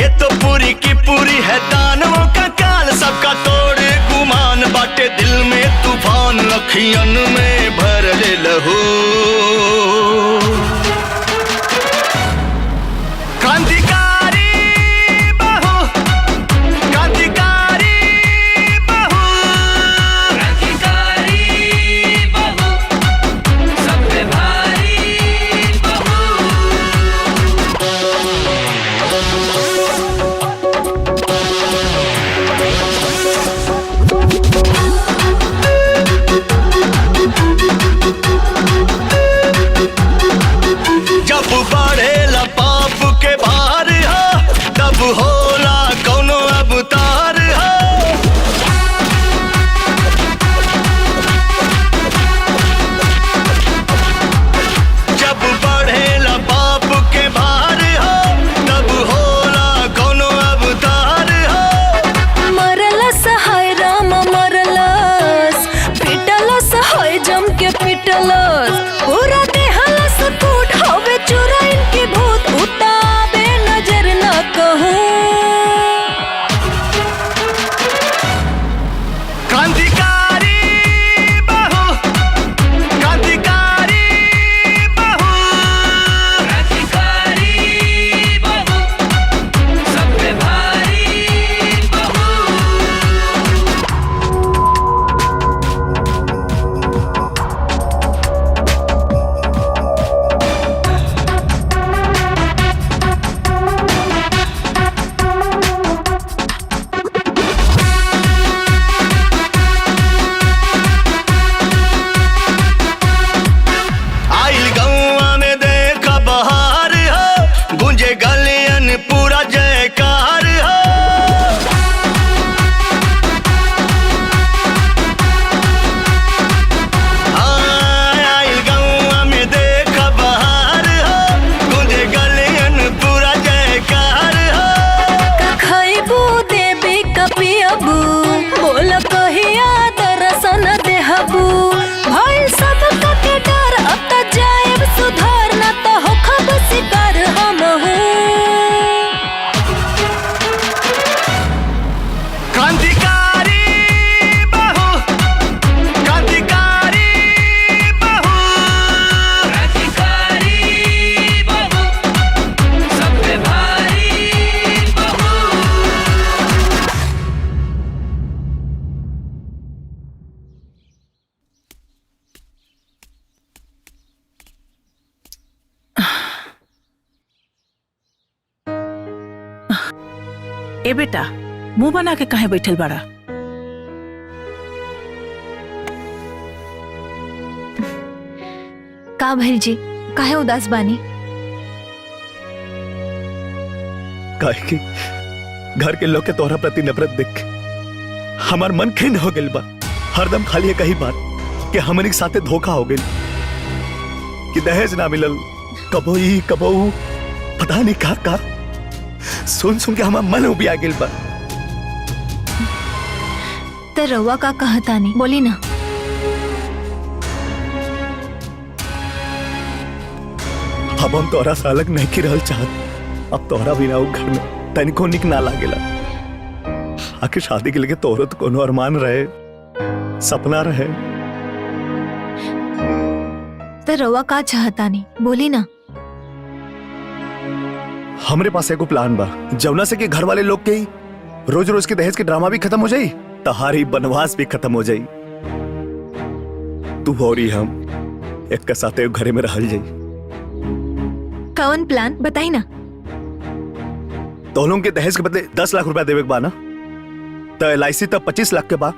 ये तो पूरी की पूरी है दानवों का काल। सबका तोड़े गुमान बाटे दिल में तूफान, अखियन में भर ले लहू। ए बेटा, मुंह बना के काहे बैठल बड़ा? का भैल जी, काहे उदास बानी? काहे कि घर के लोग के तोहरा प्रति नफरत देख के हमार मन खिन्न हो गइल बा। हरदम खाली एक ही बात कि हमनी के साथे धोखा हो गइल, कि दहेज ना मिलल, कबो ई कबो ऊ, पता नहीं का सुन सुन के हमार मन उबिया गइल बा। तो रउआ का कहतानी, बोली ना। अब हम तोहरा से अलग नहीं की रहल चाहत। अब तोहरा बिना ऊ घर में तनिको निक ना लागेला। आखिर शादी के लेके तोहरा तो कोनो अरमान रहे, सपना रहे। तो रउआ का चाहतानी, बोली ना। हमरे पास एगो प्लान बा, जवना से कि घर वाले लोग के रोज रोज के दहेज के ड्रामा भी खत्म हो जाई, तहारी बनवास भी खत्म हो जाई। तू और हम एक साथे घरे में रहल जाई। कौन प्लान बताई ना। दोनों के दहेज के बदले 10 लाख रुपया देवे के बा ना, तो LIC तब 25 लाख के बा,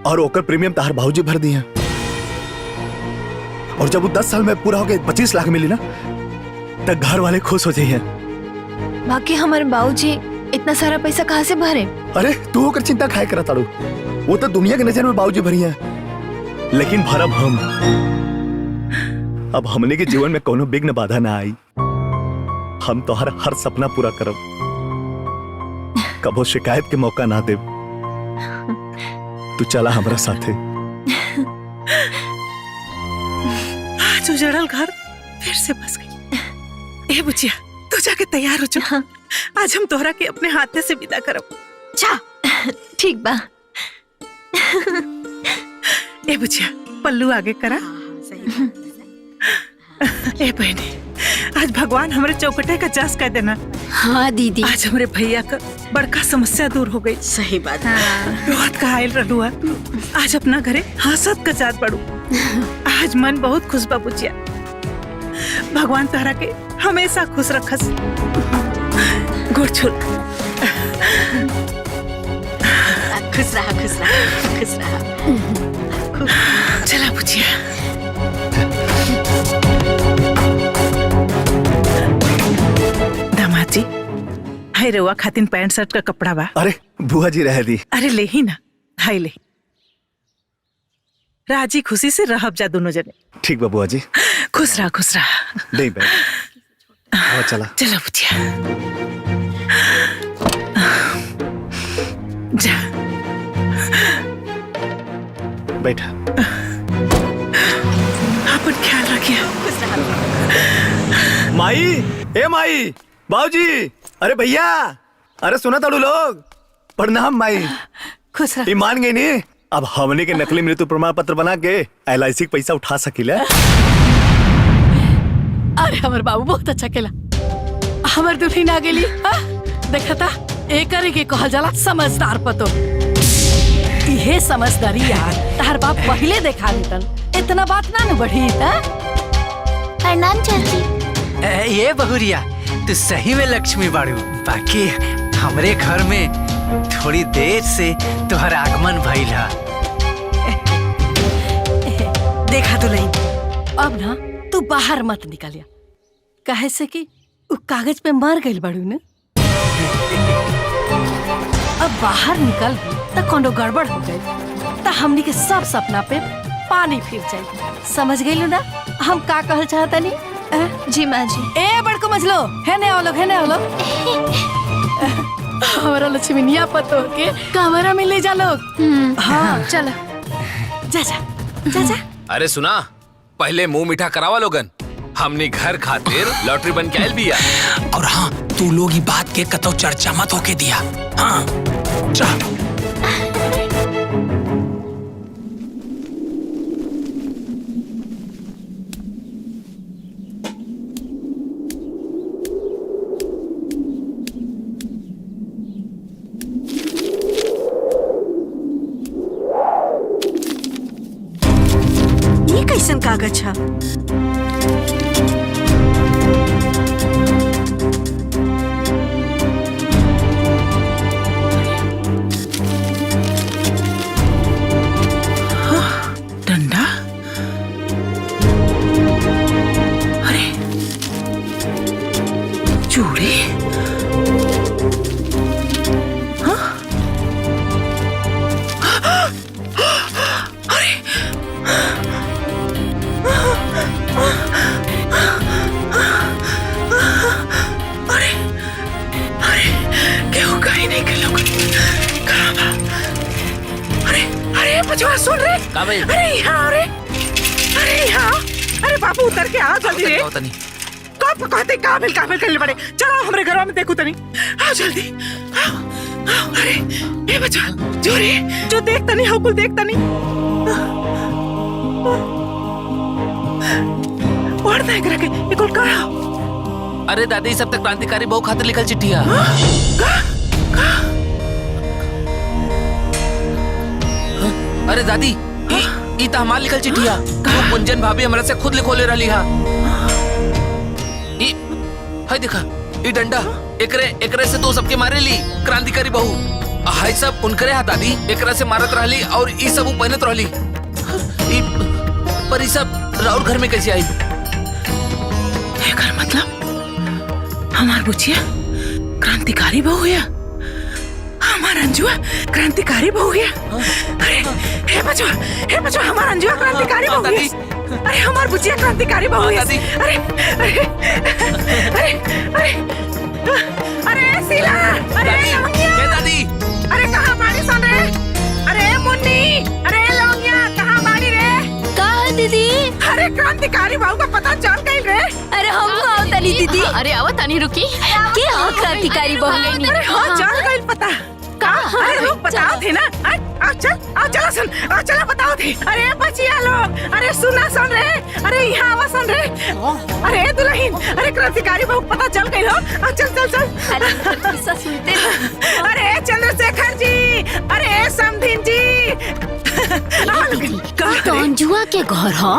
और ओकर प्रीमियम तहार भाऊजी भर दी है। और जब वो 10 साल में पूरा हो गए 25 लाख मिली ना, तो घर वाले खुश हो जाइए। बाकी हमारे बाबूजी इतना सारा पैसा कहाँ से भरे? अरे तू होकर चिंता खाए करा ताड़ू, वो तो दुनिया की नजर में बाबूजी भरी है, लेकिन भरब हम। अब हमने के जीवन में कोनो विघ्न बाधा ना आई। हम तो हर सपना पूरा करब, कबो शिकायत के मौका ना दे। तू चला हमारा साथे। आज उजड़ल घर फिर से बस गई। ए बुचिया, तू जाके तैयार हो जा। आज हम तोहरा के अपने हाथे से विदा करब। जा, ठीक बा। ए बुचिया, पल्लू आगे करा। ए बहनी, आज भगवान हमारे चौकटे का जास कर देना। हाँ दीदी, आज हमारे भैया का बड़का समस्या दूर हो गई। सही बात। रोहत का आयल रहुआ, आज अपना घरे हंसत का जात पड़ू। आज मन बहुत खुश बा बुचिया। भगवान तहरा के हमेशा खुश रखस। गुड़ छुल। खुश रहा, खुश रहा, खुश रहा। चला बुचिया। दामाद जी, हाय रउआ खातिन पैंट शर्ट का कपड़ा बा। अरे बुआ जी रह दी। अरे ले ही ना, हाय ले। राजी खुशी से रहब जा दोनों जने। ठीक बा बुआ जी। खुश रहा, खुश रहा। नहीं बैठ, चला चला बुचिया। जा बैठा। अपन ख्याल रखिए। माई, ए माई, बाबूजी, अरे भैया, अरे सुना ताड़ू लोग। प्रणाम माई। खुश रह। मान गई नी, अब हमने के नकली मृत्यु प्रमाण पत्र बना के LIC के पैसा उठा सकीला। अरे हमारे बाबू बहुत अच्छा खेला। हमार दुल्हन आ गेली। देखा था एक के कहल जाला समझदार पतो। इहे समझदारी यार तार बाप पहले देखा देतन, इतना बात ना न बढ़ी। प्रणाम चाची। ये बहुरिया, तू सही में लक्ष्मी बाड़ू। बाकी हमरे घर में थोड़ी देर से तुम्हारा आगमन भइल है। देखा तो नहीं, अब ना तू बाहर मत निकलिया, कहे से कि उ कागज पे मर गइल बाड़ू न। अब बाहर निकल तो कोनो गड़बड़ हो गई तो हमनी के सब सपना पे पानी फिर जाए। समझ गइलू ना हम का कहल चाहतनी? जी माँ जी। ए बड़को मजलो, है ने आओ लोग, है ने आओ लोग। हमारा लक्ष्मीनिया पतो के कमरा में ले जा लोग। हाँ चलो, जा जा जा जा। अरे सुना, पहले मुंह मीठा करावा लोगन। हमने घर खातिर लॉटरी बन के आयल बिया। और हाँ, तू लोग ये बात के कतो चर्चा मत होके दिया। हाँ जा। ये कैसन कागज है? बचवा सुन रे। का भाई? अरे यहाँ रे, अरे यहाँ, अरे बाबू उतर के आ जल्दी रे। कब कहते काबिल करने पड़े। चलो हमारे घर में देखो तनी, आओ जल्दी। आओ, अरे ये बचवा जो रे, जो देख तनी हो कुल देख तनी। और देख रखे ये कुल का। अरे दादी सब तक क्रांतिकारी बहु खातिर लिखल चिट्ठिया। अरे दादी ई त हमार लिखल चिट्ठिया। वो कुंजन भाभी हमरा से खुद लिखोले रहली हा। ई हाय देखा ई डंडा एकरे से तो सबके मारे ली क्रांतिकारी बहू। हाय सब उनकरे हा दादी, एकरा से मारत रहली और ई सब उ पहनत रहली। ई पर ई सब राउर घर में कैसे आई? एकर मतलब हमार बुचिया क्रांतिकारी बहू है, हमार अंजुआ क्रांतिकारी बहू है। अरे हे बचवा हमार अंजुआ क्रांतिकारी बहू है। अरे हमार बुचिया क्रांतिकारी बहू है। अरे अरे अरे अरे अरे शीला, अरे लौंगिया दादी, अरे कहाँ बाड़ी सन रे? अरे मुन्नी, अरे लौंगिया कहाँ बाड़ी रे? कहाँ दीदी? अरे क्रांतिकारी बहू का पता चल गई रे। अरे हम आओ तनी दीदी। अरे आओ तनी रुकी। क्या हो क्रांतिकारी बहू? अरे हाँ चल गई पता। अरे लोग बताओ थे ना। आओ चला सुन, चला बताओ थे। अरे बचिया लोग, अरे सुना सुन रे, अरे यहाँ आवा सुन रे। अरे दुल्हन, अरे क्रांतिकारी बहू पता चल गई हो। चल चल चल। सुनते अरे चंद्रशेखर जी, अरे समधिन जी। तो अंजुआ के घर हो?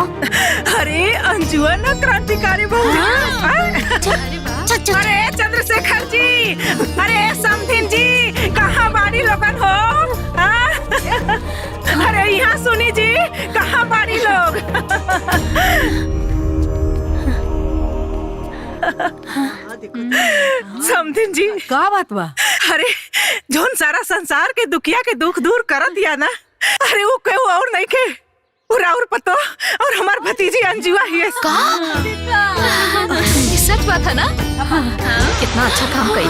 अरे अंजुआ ना क्रांतिकारी बहू। अरे चंद्रशेखर जी, अरे समधिन जी, कहाँ बाड़ी लोगन हो? अरे यहाँ सुनी जी, कहाँ बाड़ी लोग? समधिन जी का बात बा? अरे जोन सारा संसार के दुखिया के दुख दूर कर दिया ना, अरे वो क्यों और नहीं के और पतो और हमार भतीजी अंजुआ ही है। सच बात है ना? कितना अच्छा काम करी।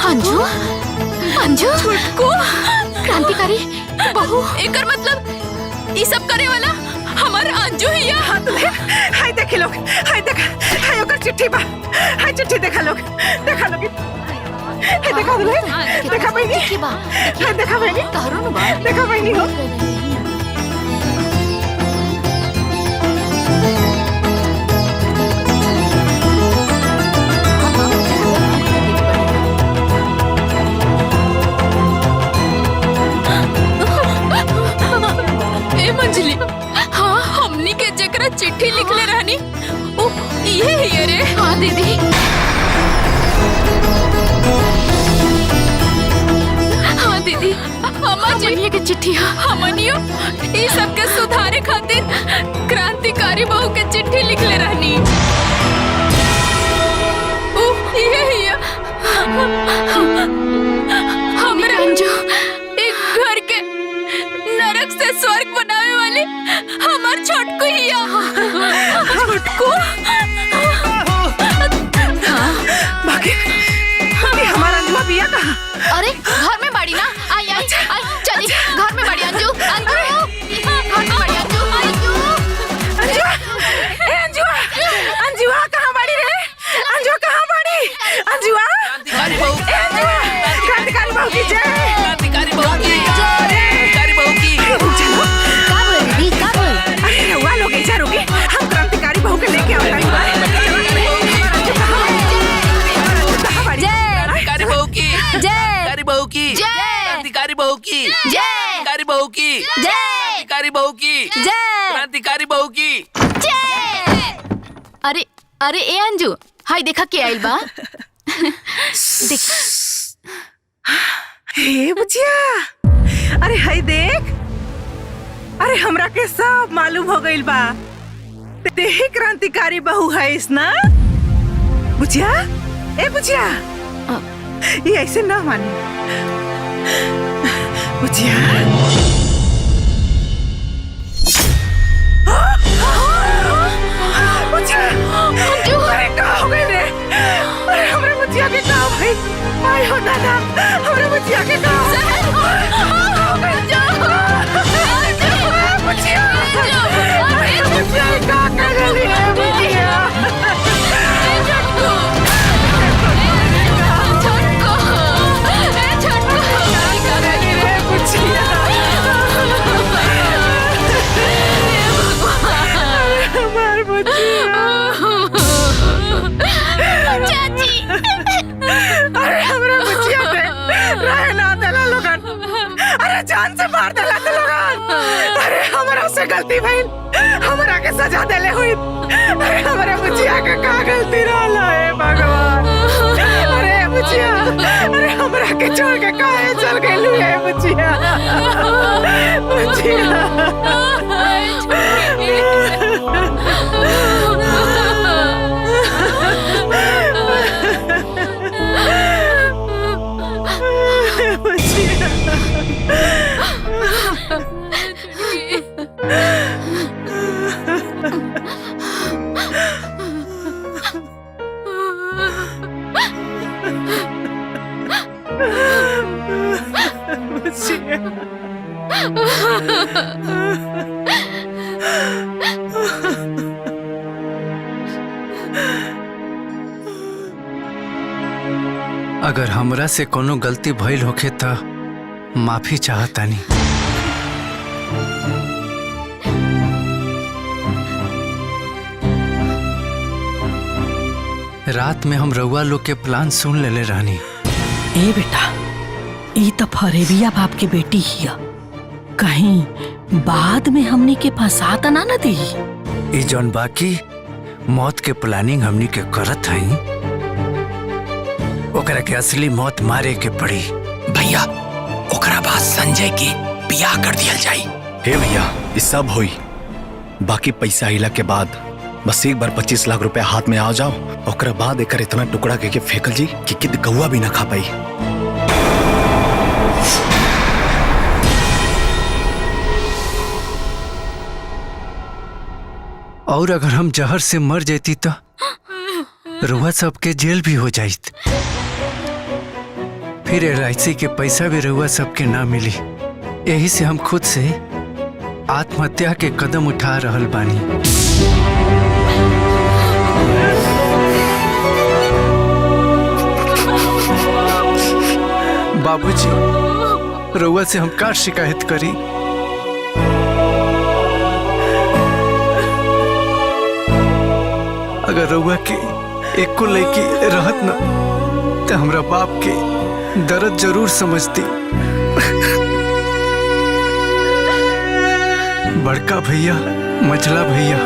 अंजू अंजू को क्रांतिकारी बहू, एकर मतलब ये सब करे वाला हमार अंजू ही है। हाय देखे लोग, हाय देखा, हाय ओकर चिट्ठी बा, हाय चिट्ठी देखा लोग, देखा लोग, हाय देखा दुल्हन, देखा बहनी, हाय देखा बहनी, देखा बहनी हो। मंजली, हाँ हमनी के जकरा चिट्ठी लिखले रहनी ये ही रे। हाँ दीदी, हाँ दीदी, हमनियो के चिट्ठी, हमनियो ये सबके सुधारे खातिर क्रांतिकारी बहू के चिट्ठी लिखले रहनी। ये ही हमरा अंजू एक घर के नरक से स्वर्ग बनावे वाली हमार छोटकू हिया। छोटकू? बाकी हमारा अंजुआ बिया कहाँ? अरे घर में बाड़ी ना। आई आई आई चली घर में बाड़ी अंजू। अंजू घर में बाड़ी अंजू। अंजुआ, ए अंजुआ, अंजुआ कहाँ बाड़ी रे? अंजुआ कहाँ बाड़ी? अंजुआ, क्रांतिकारी बहू, ए अंजुआ, क्रांतिकारी बहू की जय, क्रांतिकारी बहू की जय, क्रांतिकारी बहू की। चलो का बोल दी, का बोल? अरे रउआ लोग ऐसा रुके, हम क्रांतिकारी बहू के लेके आओ। क्रांतिकारी बहू की जय, क्रांतिकारी बहू की जय, क्रांतिकारी बहू की जय, क्रांतिकारी बहू की जय, क्रांतिकारी बहू की जय, क्रांतिकारी बहू की जय। अरे अरे ए अंजू, हाय देखा के आइल बा। देख हे बुचिया, अरे हाय देख, अरे हमरा के सब मालूम हो गइल बा। तेही क्रांतिकारी बहू है इस ना? बुचिया, ए बुचिया, ये ऐसे ना मानी। बुचिया, अरे क्या हो गई रे? अरे हमारे बुचिया के क्या भाई? आय हो दादा, हमारे बुचिया के क्या हो गई? जान से मार देला तो लोगन। अरे हमरा से गलती भइल, हमरा के सजा देले हुई। अरे हमारे बुचिया का का गलती रहला है भगवान। अरे बुचिया, अरे हमरा के छोड़ के काहे चल गइलू है बुचिया। अगर हमरा से कोनो गलती भइल होखे त माफी चाहतानी। रात में हम रउआ लोग के प्लान सुन लेले रहनी। ए बेटा, ई तो फरेबिया बाप के बेटी हिया, कहीं बाद में हमनी के फंसा त ना न दी। ई जौन बाकी मौत के प्लानिंग हमनी के करत हई, ओकरा के असली मौत मारे के पड़ी। भैया ओकरा बाद संजय के बियाह कर दिया जाई। हे भैया, ये सब होई, बाकी पैसा आइला के बाद बस एक बार 25 लाख रुपए हाथ में आ जाओ, ओकरा बाद एकर इतना टुकड़ा के फेंकल जी कि किद कौआ भी ना खा पाई। और अगर हम जहर से मर जाती तो रुआ सबके जेल भी हो जाइत, फिर LIC के पैसा भी रुआ सबके ना मिली। यही से हम खुद से आत्महत्या के कदम उठा रहल बानी। बाबूजी, रुआ से हम का शिकायत करी? अगर रउआ के एको लड़की रहत ना तो हमरा बाप के दर्द जरूर समझती। बड़का भैया, मझला भैया,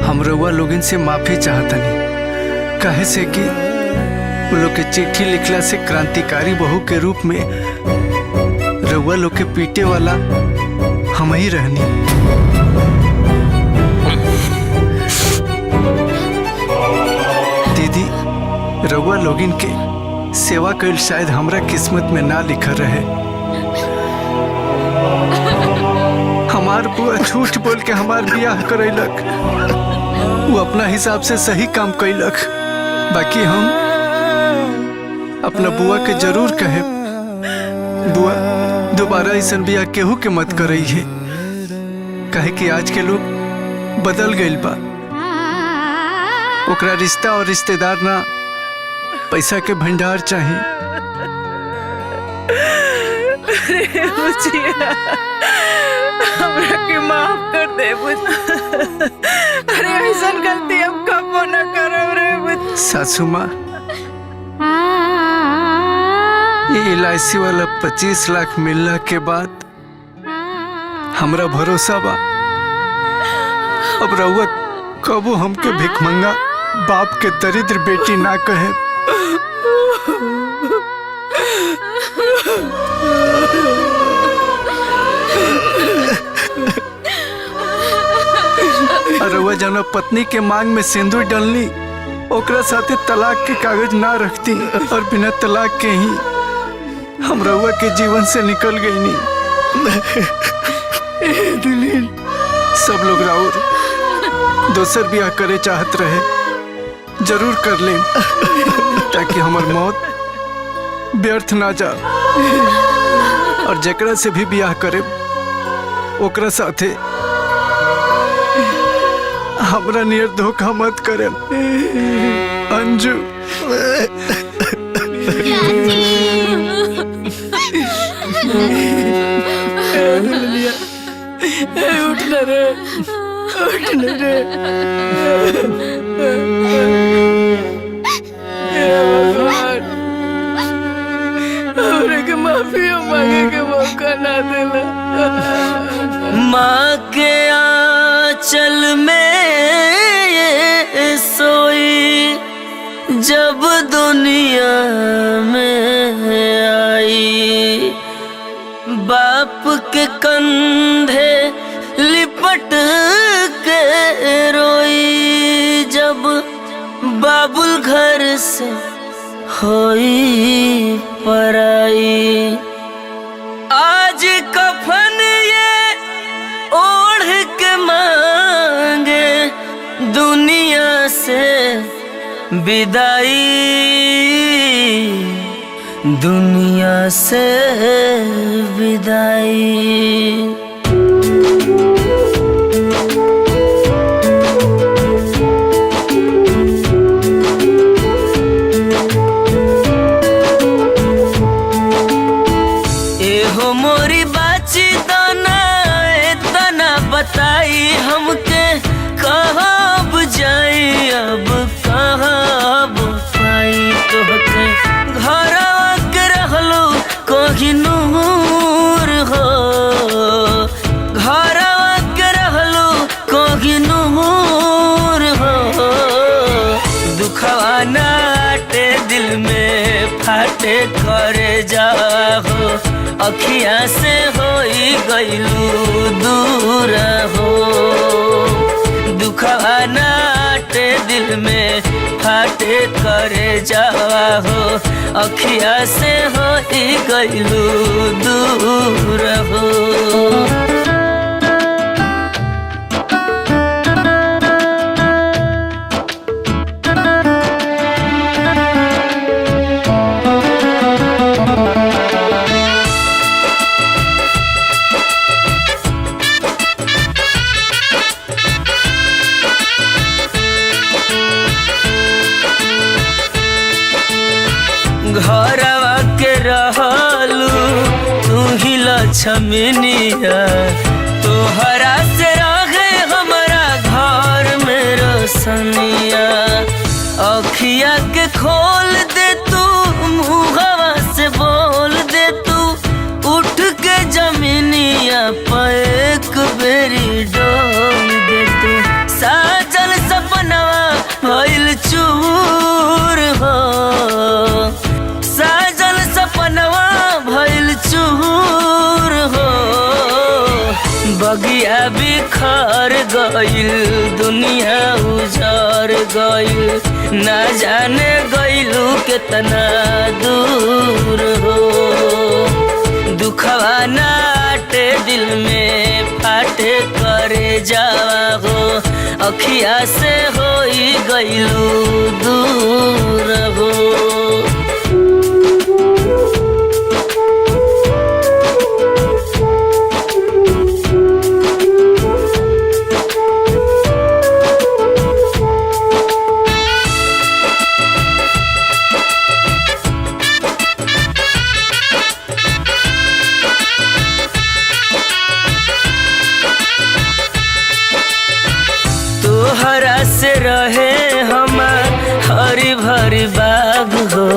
हम रउआ लोगन से माफी चाहतनी। काहे से कि वो लोग के चिट्ठी लिखला से क्रांतिकारी बहू के रूप में रउआ लोग के पीटे वाला हम ही रहनी। दीदी, रउआ लोगिन के सेवा कइल शायद हमरा किस्मत में ना लिखल रहे। हमार बुआ झूठ बोल के हमार बियाह करैलक, वो अपना हिसाब से सही काम कैलक। बाकी हम अपना बुआ के जरूर कहे, बुआ दोबारा ऐसा बियाह केहू के मत करई है, कहे कि आज के लोग बदल गइल बा। ओकरा रिश्ता और रिश्तेदार ना, पैसा के भंडार चाहिए। अरे बुचिया, हमरा के माफ कर दे बुचिया। अरे ऐसा गलती हम कबो न करब रे बुचिया। सासू माँ, ये LIC वाला 25 लाख मिलने के बाद हमरा भरोसा बा अब रउआ कबो हमके भिखमंगा बाप के दरिद्र बेटी ना कहे। रउआ जना पत्नी के मांग में सिंदूर डलनी, ओकरा साथे तलाक के कागज ना रखती और बिना तलाक के ही हम रउआ के जीवन से निकल गई नी। सब लोग राउर दोसर ब्याह करे चाहत रहे, जरूर कर ले ताकि हमार मौत व्यर्थ ना जा। और जकरा से भी ब्याह करे ओकरा साथे हमरा नियर धोखा मत करे। अंजू, उठ न रे, उठ न रे। हे भगवान। जब दुनिया में आई, बाप के कंधे लिपट के रोई, जब बाबुल घर से होई पराई। आज कफन ये ओढ़ के मांगे दुनिया से विदाई, दुनिया से विदाई। एहो मोरी बाची दाना इतना बताई हमके, कहाँ बुझाई अब कहाँ पाई तोहके। घर के रहलो कोही नूर हो, घर के रहलो कोही नूर हो। दुखवा नाटे दिल में फाटे करे जाहो, अखियाँ से होई गइलू दूर हो। दुखवा नाटे दिल में फाटे करे जावा हो, अखियाँ से होई गइलू दूर हो। घरवा के रहलू तू ही लक्ष्मनिया, तोहरा से रहे हमारा घर में रोशनिया। अखिया के खोल दे तू, मुहवा से बोल दे तू, उठ के जमीनिया पे एक बेरी डोल दे तू। साजल सपनवा भइल चूर हो, साजल सपनवा भइल चूर हो। बगिया बिखर गइल, दुनिया उजर गइल, ना जाने गइलू कितना दूर हो। दुखवा नाटे दिल में फाटे करे जावा हो, अखिया से होई गइलू दूर हो। तोहरा से रहे हमार हरी भरी बाग हो,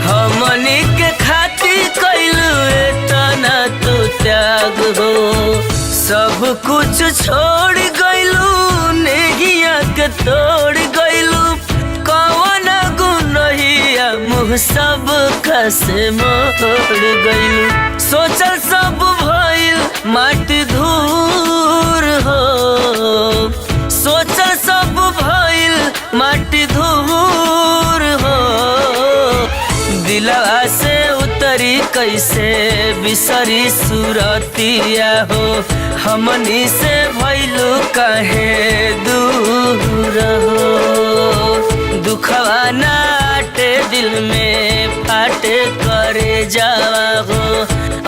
हमनी के खातिर कइलू एतना तो त्याग हो। सब कुछ छोड़ गइलू, नेहिया के तोड़ गइलू, कौन गुनहिया मुँह सब खसे मोड़ गइलू। सोचल सब भइल माटी धूर हो, सोचल सब भइल माटी धूर हो। दिलवा से उतरी कैसे बिसरी सूरतिया हो, हमनी से भइलू काहे दूर हो। दुखवा नाटे दिल में फाटे करे जावा हो,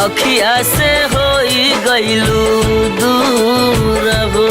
अखिया से होई गइलू दूर हो।